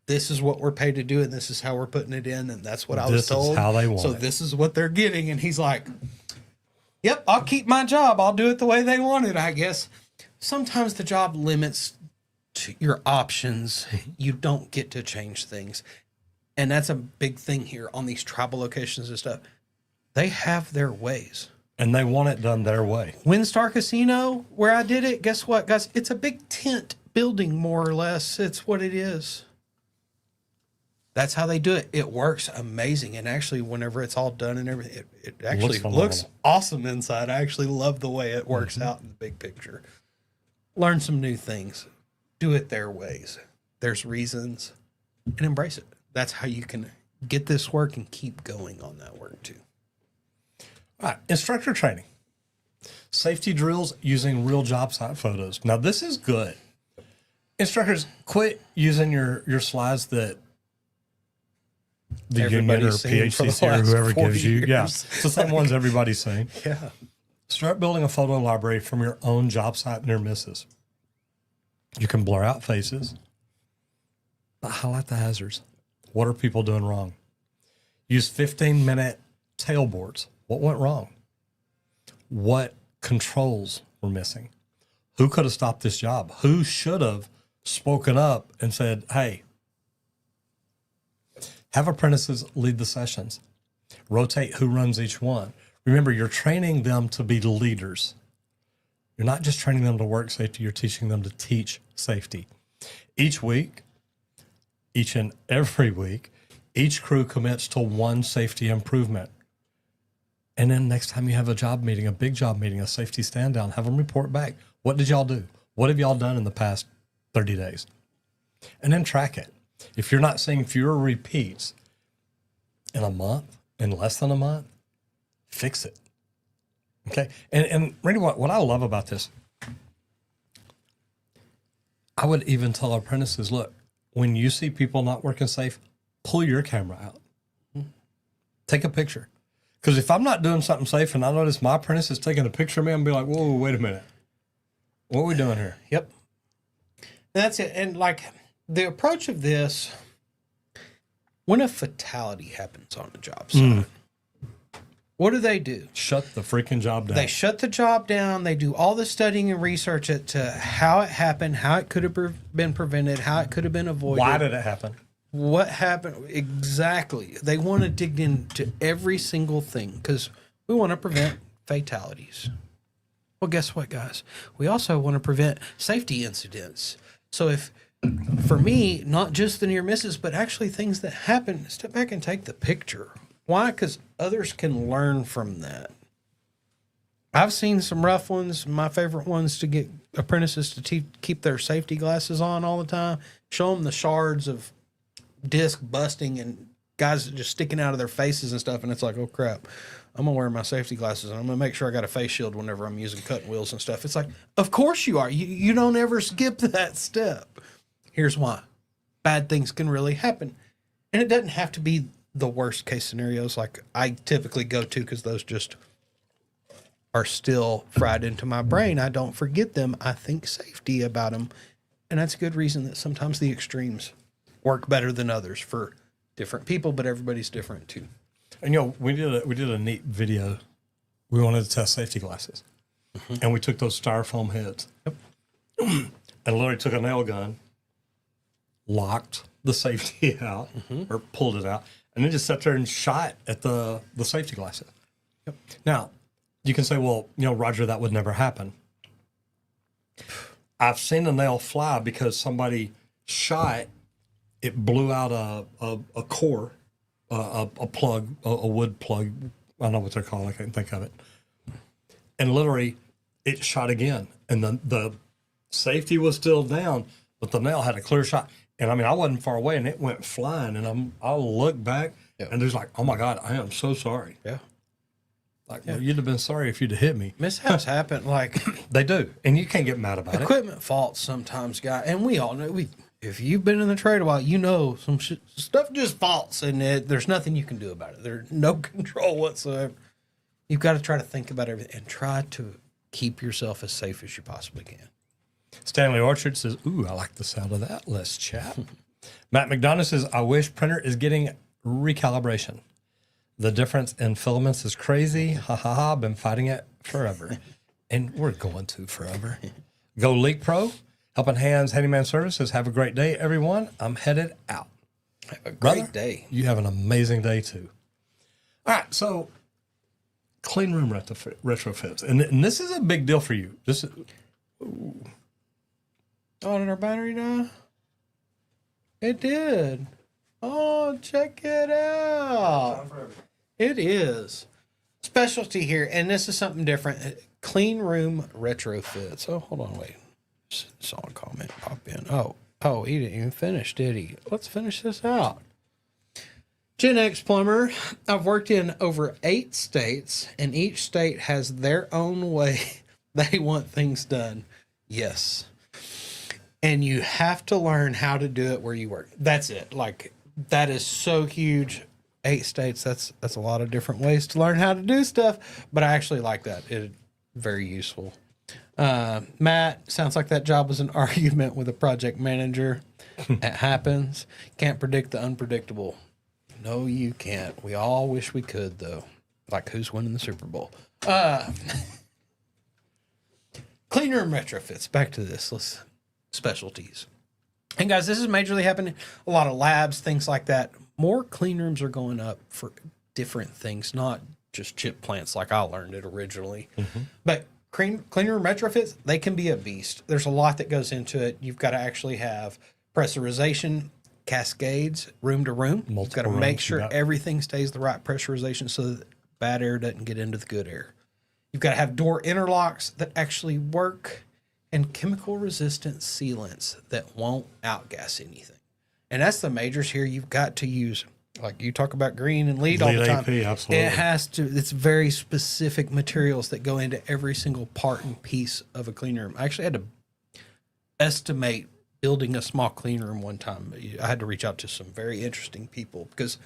this is what we're paid to do and this is how we're putting it in, and that's what I was told. This is how they want so it. this is what they're getting, and he's like, yep, I'll keep my job. I'll do it the way they want it, I guess. Sometimes the job limits to your options. You don't get to change things. And that's a big thing here on these tribal locations and stuff. They have their ways. And they want it done their way. Windstar Casino, where I did it, guess what, guys? It's a big tent building, more or less. It's what it is. That's how they do it. It works amazing. And actually, whenever it's all done and everything, it actually looks awesome inside. I actually love the way it works out in the big picture. Learn some new things. Do it their ways. There's reasons. And embrace it. That's how you can get this work and keep going on that work too. All right, instructor training. Safety drills using real job site photos. Now, this is good. Instructors, quit using your slides that the union or PHCC or whoever gives you. Yeah, it's the same ones everybody's saying. Yeah. Start building a photo library from your own job site near misses. You can blur out faces, but highlight the hazards. What are people doing wrong? Use 15-minute tailboards. What went wrong? What controls were missing? Who could have stopped this job? Who should have spoken up and said, hey, have apprentices lead the sessions. Rotate who runs each one. Remember, you're training them to be leaders. You're not just training them to work safety, you're teaching them to teach safety. Each week, each and every week. Each crew commits to one safety improvement. And then next time you have a job meeting, a big job meeting, a safety stand down, have them report back. What did y'all do? What have y'all done in the past 30 days? And then track it. If you're not seeing fewer repeats in a month, in less than a month, fix it. Okay. And really what I love about this, I would even tell apprentices, look, when you see people not working safe, pull your camera out. Take a picture. Because if I'm not doing something safe and I notice my apprentice is taking a picture of me, I'm going to be like, whoa, wait a minute. What are we doing here? Yep. That's it. And like the approach of this, when a fatality happens on a job site, what do? Shut the freaking job down. They shut the job down. They do all the studying and research as to how it happened, how it could have been prevented, how it could have been avoided. Why did it happen? What happened? Exactly. They want to dig into every single thing because we want to prevent fatalities. Well, guess what, guys? We also want to prevent safety incidents. So if, for me, not just the near misses, but actually things that happen, step back and take the picture. Why? Because others can learn from that. I've seen some rough ones. My favorite ones to get apprentices to keep their safety glasses on all the time. Show them the shards of disc busting and guys just sticking out of their faces and stuff. And it's like, oh, crap. I'm going to wear my safety glasses and I'm going to make sure I got a face shield whenever I'm using cutting wheels and stuff. It's like, of course you are. You don't ever skip that step. Here's why. Bad things can really happen. And it doesn't have to be the worst case scenarios like I typically go to because those just are still fried into my brain. I don't forget them. I think safety about them. And that's a good reason that sometimes the extremes work better than others for different people, but everybody's different too. And, we did a neat video. We wanted to test safety glasses. And we took those styrofoam heads. Yep. And literally took a nail gun, locked the safety out, or pulled it out, and then just sat there and shot at the safety glasses. Yep. Now, you can say, well, Roger, that would never happen. I've seen a nail fly because somebody shot, it blew out a core, a plug, a wood plug. I don't know what they're called. I can't think of it. And literally, it shot again. And the safety was still down, but the nail had a clear shot. And I mean, I wasn't far away, and it went flying. And I'll look back, and there's like, oh my God, I am so sorry. Yeah. Like, well, you'd have been sorry if you'd have hit me. Mishaps happen. Like they do, and you can't get mad about it. Equipment faults sometimes, guys, and we all know. If you've been in the trade a while, some stuff just faults, and there's nothing you can do about it. There's no control whatsoever. You've got to try to think about everything and try to keep yourself as safe as you possibly can. Stanley Orchard says, ooh, I like the sound of that. Let's chat. Matt McDonough says, I wish printer is getting recalibration. The difference in filaments is crazy. Ha ha ha. Been fighting it forever. And we're going to forever. Go LeakPro. Helping Hands Handyman Services. Have a great day, everyone. I'm headed out. Have a great day. You have an amazing day, too. All right, so clean room retrofits. And this is a big deal for you. Oh, did our battery die? It did. Oh, check it out. It is. Specialty here, and this is something different. Clean room retrofits. Oh, hold on, wait. Saw a comment pop in. Oh, he didn't even finish, did he? Let's finish this out. Gen X plumber. I've worked in over 8 states, and each state has their own way they want things done. Yes. And you have to learn how to do it where you work. That's it. Like, that is so huge. 8 states, that's a lot of different ways to learn how to do stuff, but I actually like that. It's very useful. Matt, sounds like that job was an argument with a project manager. It happens. Can't predict the unpredictable. No, you can't. We all wish we could, though. Like, who's winning the Super Bowl? Clean room retrofits. Back to this. Specialties. And guys, this is majorly happening. A lot of labs, things like that. More clean rooms are going up for different things, not just chip plants like I learned it originally. But clean room retrofits, they can be a beast. There's a lot that goes into it. You've got to actually have pressurization cascades room to room. You've got to Multiple make rooms, sure yeah. everything stays the right pressurization so that bad air doesn't get into the good air. You've got to have door interlocks that actually work and chemical resistant sealants that won't outgas anything. And that's the majors here. You've got to use, like you talk about green and lead all the time. AP, absolutely. It has to, it's very specific materials that go into every single part and piece of a clean room. I actually had to estimate building a small clean room one time. I had to reach out to some very interesting people because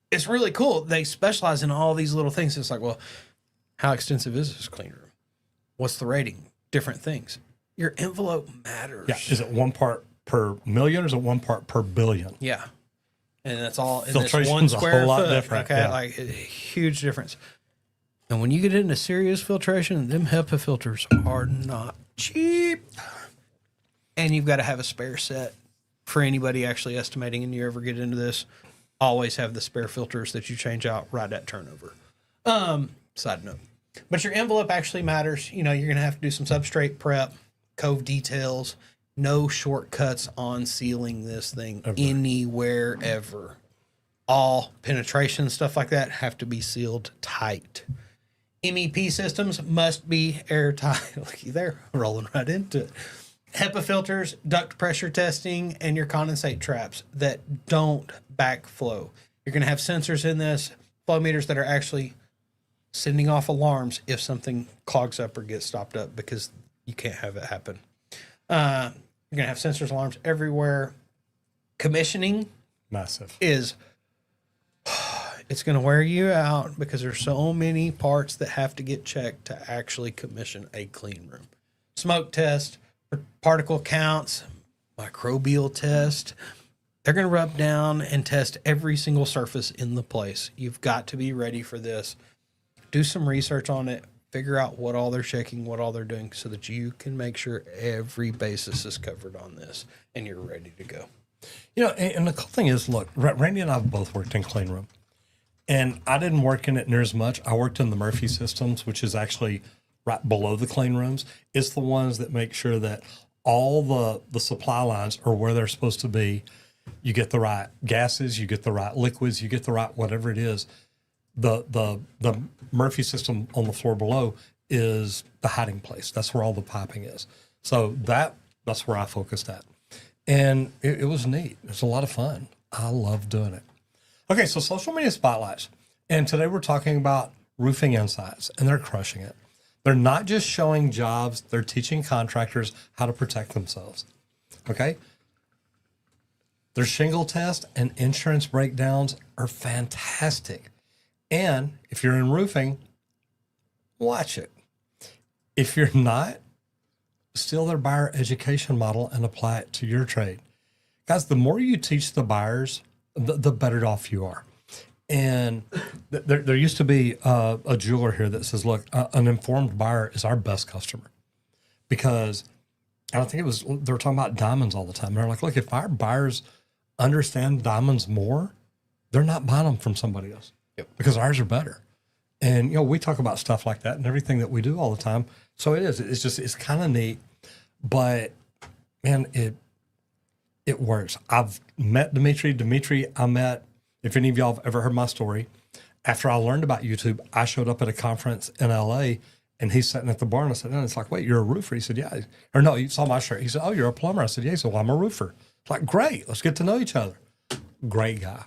it's really cool. They specialize in all these little things. It's like, well, how extensive is this clean room? What's the rating? Different things. Your envelope matters. Yeah. Is it 1 part per million or is it 1 part per billion? Yeah. And that's all in this Filtration's 1 a square whole lot foot. different, Okay. yeah. Like a huge difference. And when you get into serious filtration, them HEPA filters are not cheap. And you've got to have a spare set for anybody actually estimating, and you ever get into this, always have the spare filters that you change out right at turnover. Side note. But your envelope actually matters. You know, you're going to have to do some substrate prep, cove details, no shortcuts on sealing this thing anywhere ever. All penetration, stuff like that, have to be sealed tight. MEP systems must be airtight. Looky there, rolling right into it. HEPA filters, duct pressure testing, and your condensate traps that don't backflow. You're going to have sensors in this, flow meters that are actually sending off alarms if something clogs up or gets stopped up because you can't have it happen. You're going to have sensors, alarms everywhere. Commissioning Massive. is, it's going to wear you out because there's so many parts that have to get checked to actually commission a clean room. Smoke test, particle counts, microbial test. They're going to rub down and test every single surface in the place. You've got to be ready for this. Do some research on it. Figure out what all they're checking, what all they're doing, so that you can make sure every basis is covered on this and you're ready to go. You know, and the cool thing is, look, Randy and I have both worked in clean room. And I didn't work in it near as much. I worked in the Murphy systems, which is actually right below the clean rooms. It's the ones that make sure that all the supply lines are where they're supposed to be. You get the right gases, you get the right liquids, you get the right whatever it is. The Murphy system on the floor below is the hiding place. That's where all the piping is. So that's where I focused at. And it was neat. It was a lot of fun. I love doing it. Okay, so social media spotlights. And today we're talking about roofing insights, and they're crushing it. They're not just showing jobs, they're teaching contractors how to protect themselves. Okay? Their shingle test and insurance breakdowns are fantastic. And if you're in roofing, watch it. If you're not, steal their buyer education model and apply it to your trade. Guys, the more you teach the buyers, the better off you are. And there used to be a jeweler here that says, look, an informed buyer is our best customer. Because I don't think they were talking about diamonds all the time. They're like, look, if our buyers understand diamonds more, they're not buying them from somebody else. Yep. Because ours are better. And, you know, we talk about stuff like that and everything that we do all the time. So it's kind of neat, but man, it works. I've met Dimitri. I met, if any of y'all have ever heard my story, after I learned about YouTube, I showed up at a conference in LA and he's sitting at the bar and I said, no, it's like, wait, you're a roofer? He said, yeah. Or no, he saw my shirt. He said, oh, you're a plumber. I said, yeah. He said, well, I'm a roofer. It's like, great. Let's get to know each other. Great guy.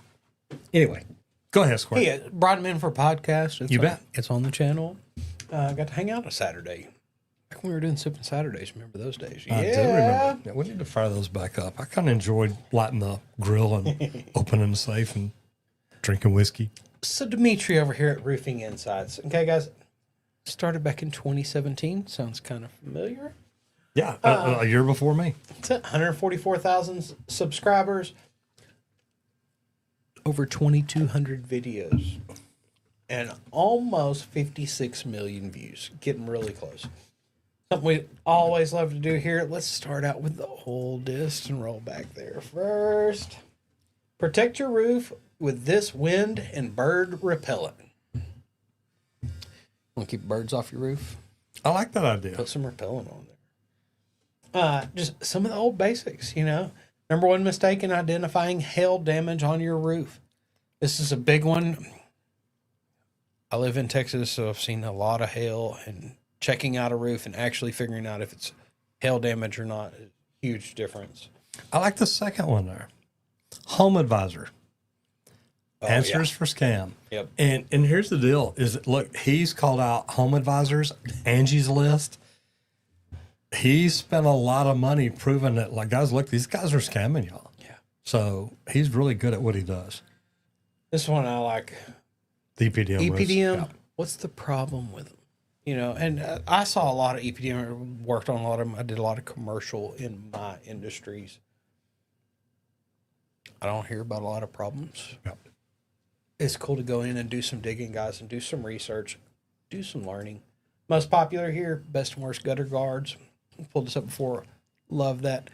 Anyway, go ahead, Squirt. Yeah, brought him in for a podcast. You bet. It's on the channel. I got to hang out on Saturday. Back when we were doing Sipping Saturdays. Remember those days? I do remember. Yeah, we need to fire those back up. I kind of enjoyed lighting the grill and opening the safe and drinking whiskey. So Dimitri over here at Roofing Insights. Okay, guys. Started back in 2017. Sounds kind of familiar. Yeah, a year before me. It's at 144,000 subscribers. Over 2,200 videos. And almost 56 million views. Getting really close. Something we always love to do here. Let's start out with the oldest and roll back there first. Protect your roof with this wind and bird repellent. Want to keep birds off your roof? I like that idea. Put some repellent on there. Just some of the old basics, you know. Number one mistake in identifying hail damage on your roof. This is a big one. I live in Texas, so I've seen a lot of hail, and checking out a roof and actually figuring out if it's hail damage or not is a huge difference. I like the second one there. Home Advisor. Answers for scam. Yep. And here's the deal is that, look, he's called out Home Advisors, Angie's List. He spent a lot of money proving that, like, guys, look, these guys are scamming y'all. Yeah. So he's really good at what he does. This one I like. The EPDM. EPDM, Yeah. what's the problem with them? You know, and I saw a lot of EPDM, worked on a lot of them. I did a lot of commercial in my industries. I don't hear about a lot of problems. Yeah. It's cool to go in and do some digging, guys, and do some research, do some learning. Most popular here, best and worst gutter guards. I pulled this up before. Love that.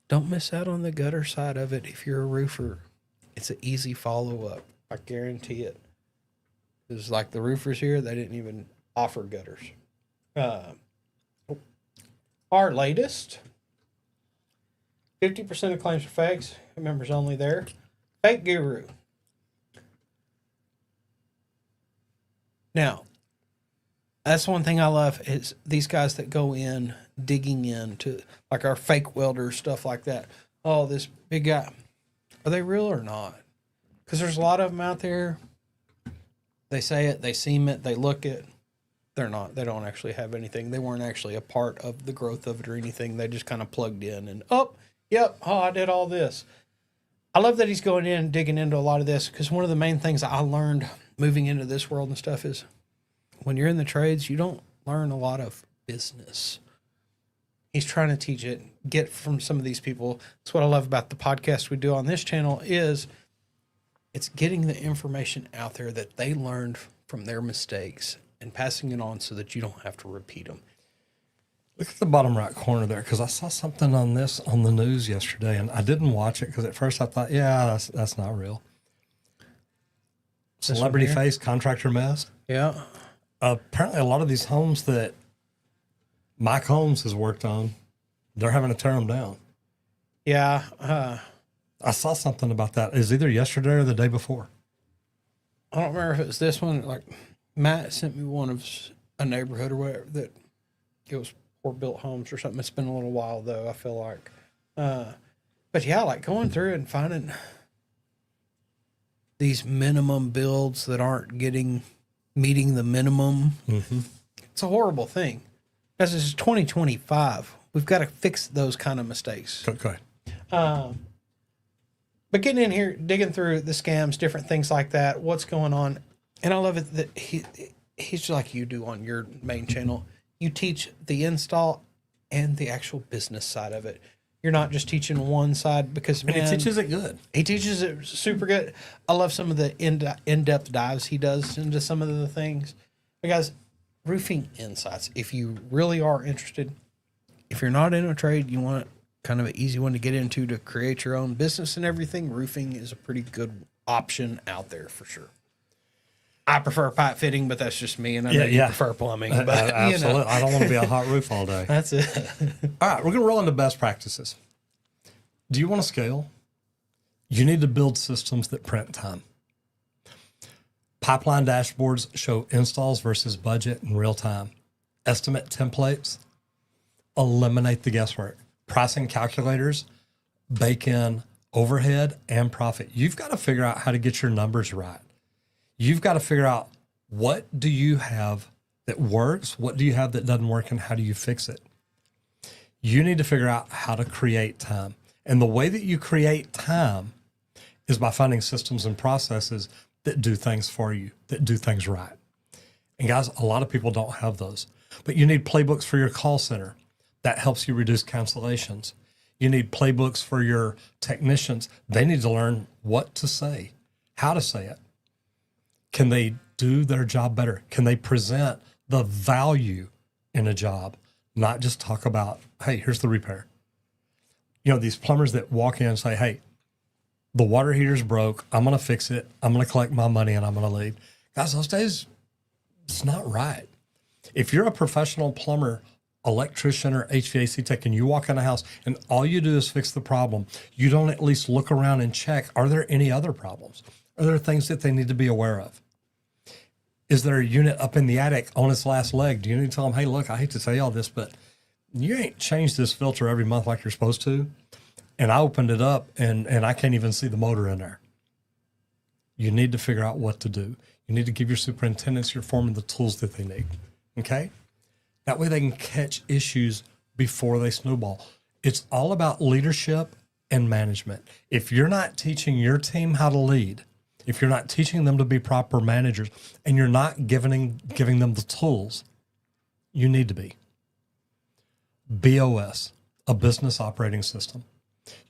Don't miss out on the gutter side of it. If you're a roofer, it's an easy follow-up. I guarantee it. It's like the roofers here, they didn't even offer gutters. Our latest, 50% of claims are fakes. Members only there. Fake Guru. Now, that's one thing I love is these guys that go in, digging into, like our fake welders, stuff like that. Oh, this big guy. Are they real or not? Because there's a lot of them out there. They say it, they seem it, they look it. They're not. They don't actually have anything. They weren't actually a part of the growth of it or anything. They just kind of plugged in and, I did all this. I love that he's going in and digging into a lot of this, because one of the main things I learned moving into this world and stuff is when you're in the trades, you don't learn a lot of business. He's trying to teach it, get from some of these people. That's what I love about the podcast we do on this channel is it's getting the information out there that they learned from their mistakes and passing it on so that you don't have to repeat them. Look at the bottom right corner there, because I saw something on this on the news yesterday, and I didn't watch it because at first I thought, yeah, that's not real. Celebrity face contractor mess. Yeah. Apparently, a lot of these homes that Mike Holmes has worked on, they're having to tear them down. Yeah. I saw something about that. It was either yesterday or the day before. I don't remember if it was this one. Like Matt sent me one of a neighborhood or whatever that it was poor built homes or something. It's been a little while though, I feel like. But yeah, like going through and finding these minimum builds that aren't meeting the minimum. Mm-hmm. It's a horrible thing. Because this is 2025. We've got to fix those kind of mistakes. Okay. But getting in here, digging through the scams, different things like that, what's going on. And I love it that he's like you do on your main channel. You teach the install and the actual business side of it. You're not just teaching one side because, man, and he teaches it good. He teaches it super good. I love some of the in-depth dives he does into some of the things. But guys, roofing insights. If you really are interested, if you're not in a trade, you want kind of an easy one to get into to create your own business and everything, roofing is a pretty good option out there for sure. I prefer pipe fitting, but that's just me, and I know you prefer plumbing. But, absolutely. I don't want to be on a hot roof all day. That's it. All right, we're going to roll into best practices. Do you want to scale? You need to build systems that print time. Pipeline dashboards show installs versus budget in real time. Estimate templates eliminate the guesswork. Pricing calculators bake in overhead and profit. You've got to figure out how to get your numbers right. You've got to figure out what do you have that works, what do you have that doesn't work, and how do you fix it? You need to figure out how to create time. And the way that you create time is by finding systems and processes that do things for you, that do things right. And guys, a lot of people don't have those. But you need playbooks for your call center. That helps you reduce cancellations. You need playbooks for your technicians. They need to learn what to say, how to say it. Can they do their job better? Can they present the value in a job, not just talk about, hey, here's the repair. You know, these plumbers that walk in and say, hey, the water heater's broke. I'm going to fix it. I'm going to collect my money and I'm going to leave. Guys, those days, it's not right. If you're a professional plumber, electrician or HVAC tech and you walk in a house and all you do is fix the problem, you don't at least look around and check, are there any other problems? Are there things that they need to be aware of? Is there a unit up in the attic on its last leg? Do you need to tell them, hey, look, I hate to tell you all this, but you ain't changed this filter every month like you're supposed to? And I opened it up and I can't even see the motor in there. You need to figure out what to do. You need to give your superintendents, your foreman, the tools that they need. Okay? That way they can catch issues before they snowball. It's all about leadership and management. If you're not teaching your team how to lead, if you're not teaching them to be proper managers, and you're not giving them the tools, you need to be. BOS, a business operating system.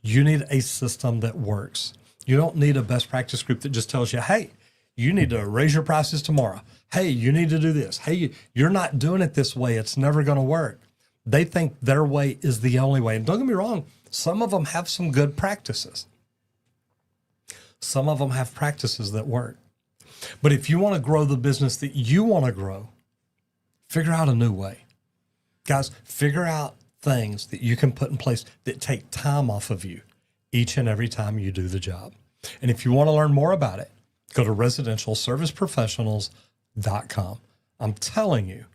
You need a system that works. You don't need a best practice group that just tells you, hey, you need to raise your prices tomorrow. Hey, you need to do this. Hey, you're not doing it this way. It's never going to work. They think their way is the only way. And don't get me wrong, some of them have some good practices. Some of them have practices that work. But if you want to grow the business that you want to grow, figure out a new way. Guys, figure out things that you can put in place that take time off of you each and every time you do the job. And if you want to learn more about it, go to residentialserviceprofessionals.com. I'm telling you,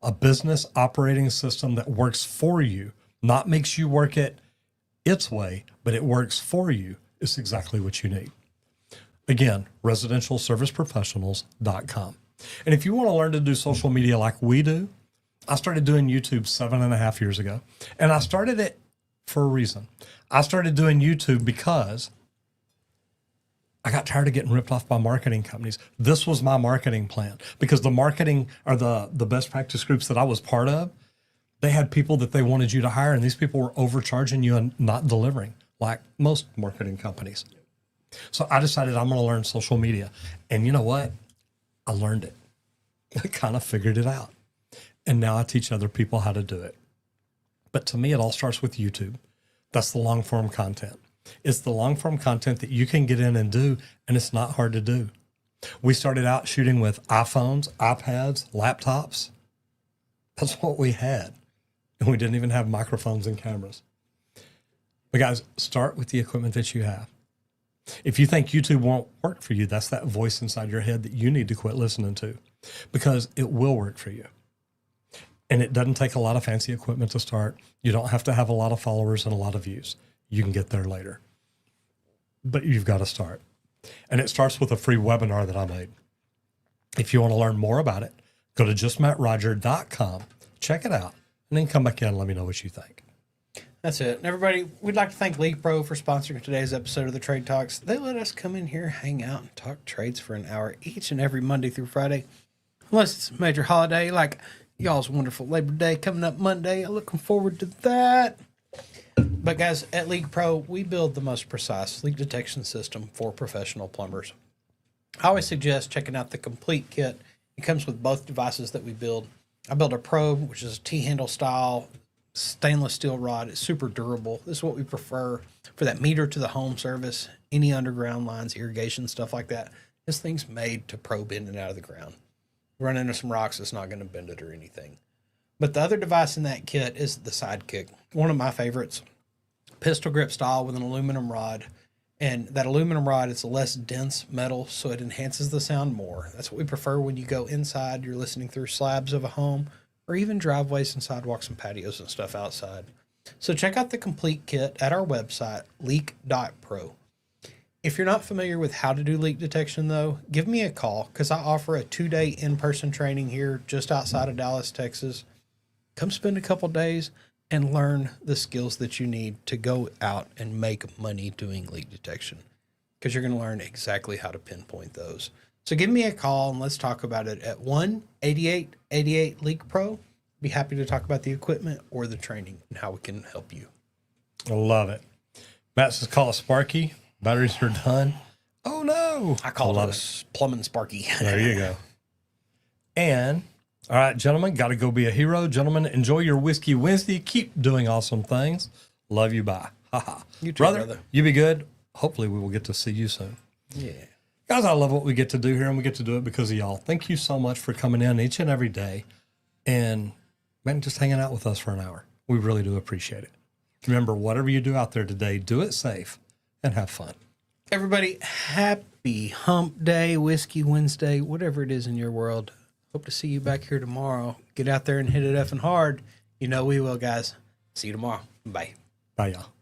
a business operating system that works for you, not makes you work it its way, but it works for you, is exactly what you need. Again, residentialserviceprofessionals.com. And if you want to learn to do social media like we do, I started doing YouTube 7.5 years ago. And I started it for a reason. I started doing YouTube because I got tired of getting ripped off by marketing companies. This was my marketing plan because the marketing or the best practice groups that I was part of, they had people that they wanted you to hire, and these people were overcharging you and not delivering, like most marketing companies. So I decided I'm going to learn social media. And you know what? I learned it. I kind of figured it out. And now I teach other people how to do it. But to me, it all starts with YouTube. That's the long form content. It's the long form content that you can get in and do, and it's not hard to do. We started out shooting with iPhones, iPads, laptops. That's what we had. And we didn't even have microphones and cameras. But guys, start with the equipment that you have. If you think YouTube won't work for you, that's that voice inside your head that you need to quit listening to, because it will work for you. And it doesn't take a lot of fancy equipment to start. You don't have to have a lot of followers and a lot of views. You can get there later. But you've got to start. And it starts with a free webinar that I made. If you want to learn more about it, go to justmattroger.com, check it out, and then come back in and let me know what you think. That's it. And everybody, we'd like to thank LeakPro for sponsoring today's episode of the Trade Talks. They let us come in here, hang out, and talk trades for an hour each and every Monday through Friday. Unless it's a major holiday like y'all's wonderful Labor Day coming up Monday. I'm looking forward to that. But guys, at LeakPro, we build the most precise leak detection system for professional plumbers. I always suggest checking out the complete kit. It comes with both devices that we build. I built a probe, which is a T-handle style stainless steel rod. It's super durable. This is what we prefer for that meter to the home service, any underground lines, irrigation, stuff like that. This thing's made to probe in and out of the ground. Run into some rocks, it's not going to bend it or anything. But the other device in that kit is the Sidekick. One of my favorites. Pistol grip style with an aluminum rod. And that aluminum rod is a less dense metal, so it enhances the sound more. That's what we prefer when you go inside, you're listening through slabs of a home, or even driveways and sidewalks and patios and stuff outside. So check out the complete kit at our website, leak.pro. If you're not familiar with how to do leak detection, though, give me a call, because I offer a 2-day in-person training here just outside of Dallas, Texas. Come spend a couple days and learn the skills that you need to go out and make money doing leak detection, because you're going to learn exactly how to pinpoint those. So give me a call and let's talk about it at 1-8888-LEAK-PRO. Be happy to talk about the equipment or the training and how we can help you. I love it. Matt says, call it Sparky. Batteries are done. Oh, no. I call it a plumbing Sparky. There you go. And, all right, gentlemen, got to go be a hero. Gentlemen, enjoy your Whiskey Wednesday. Keep doing awesome things. Love you. Bye. Ha-ha. You too, brother. You be good. Hopefully we will get to see you soon. Yeah. Guys, I love what we get to do here, and we get to do it because of y'all. Thank you so much for coming in each and every day and man, just hanging out with us for an hour. We really do appreciate it. Remember, whatever you do out there today, do it safe and have fun. Everybody, happy hump day, whiskey Wednesday, whatever it is in your world. Hope to see you back here tomorrow. Get out there and hit it effing hard. You know we will, guys. See you tomorrow. Bye. Bye, y'all.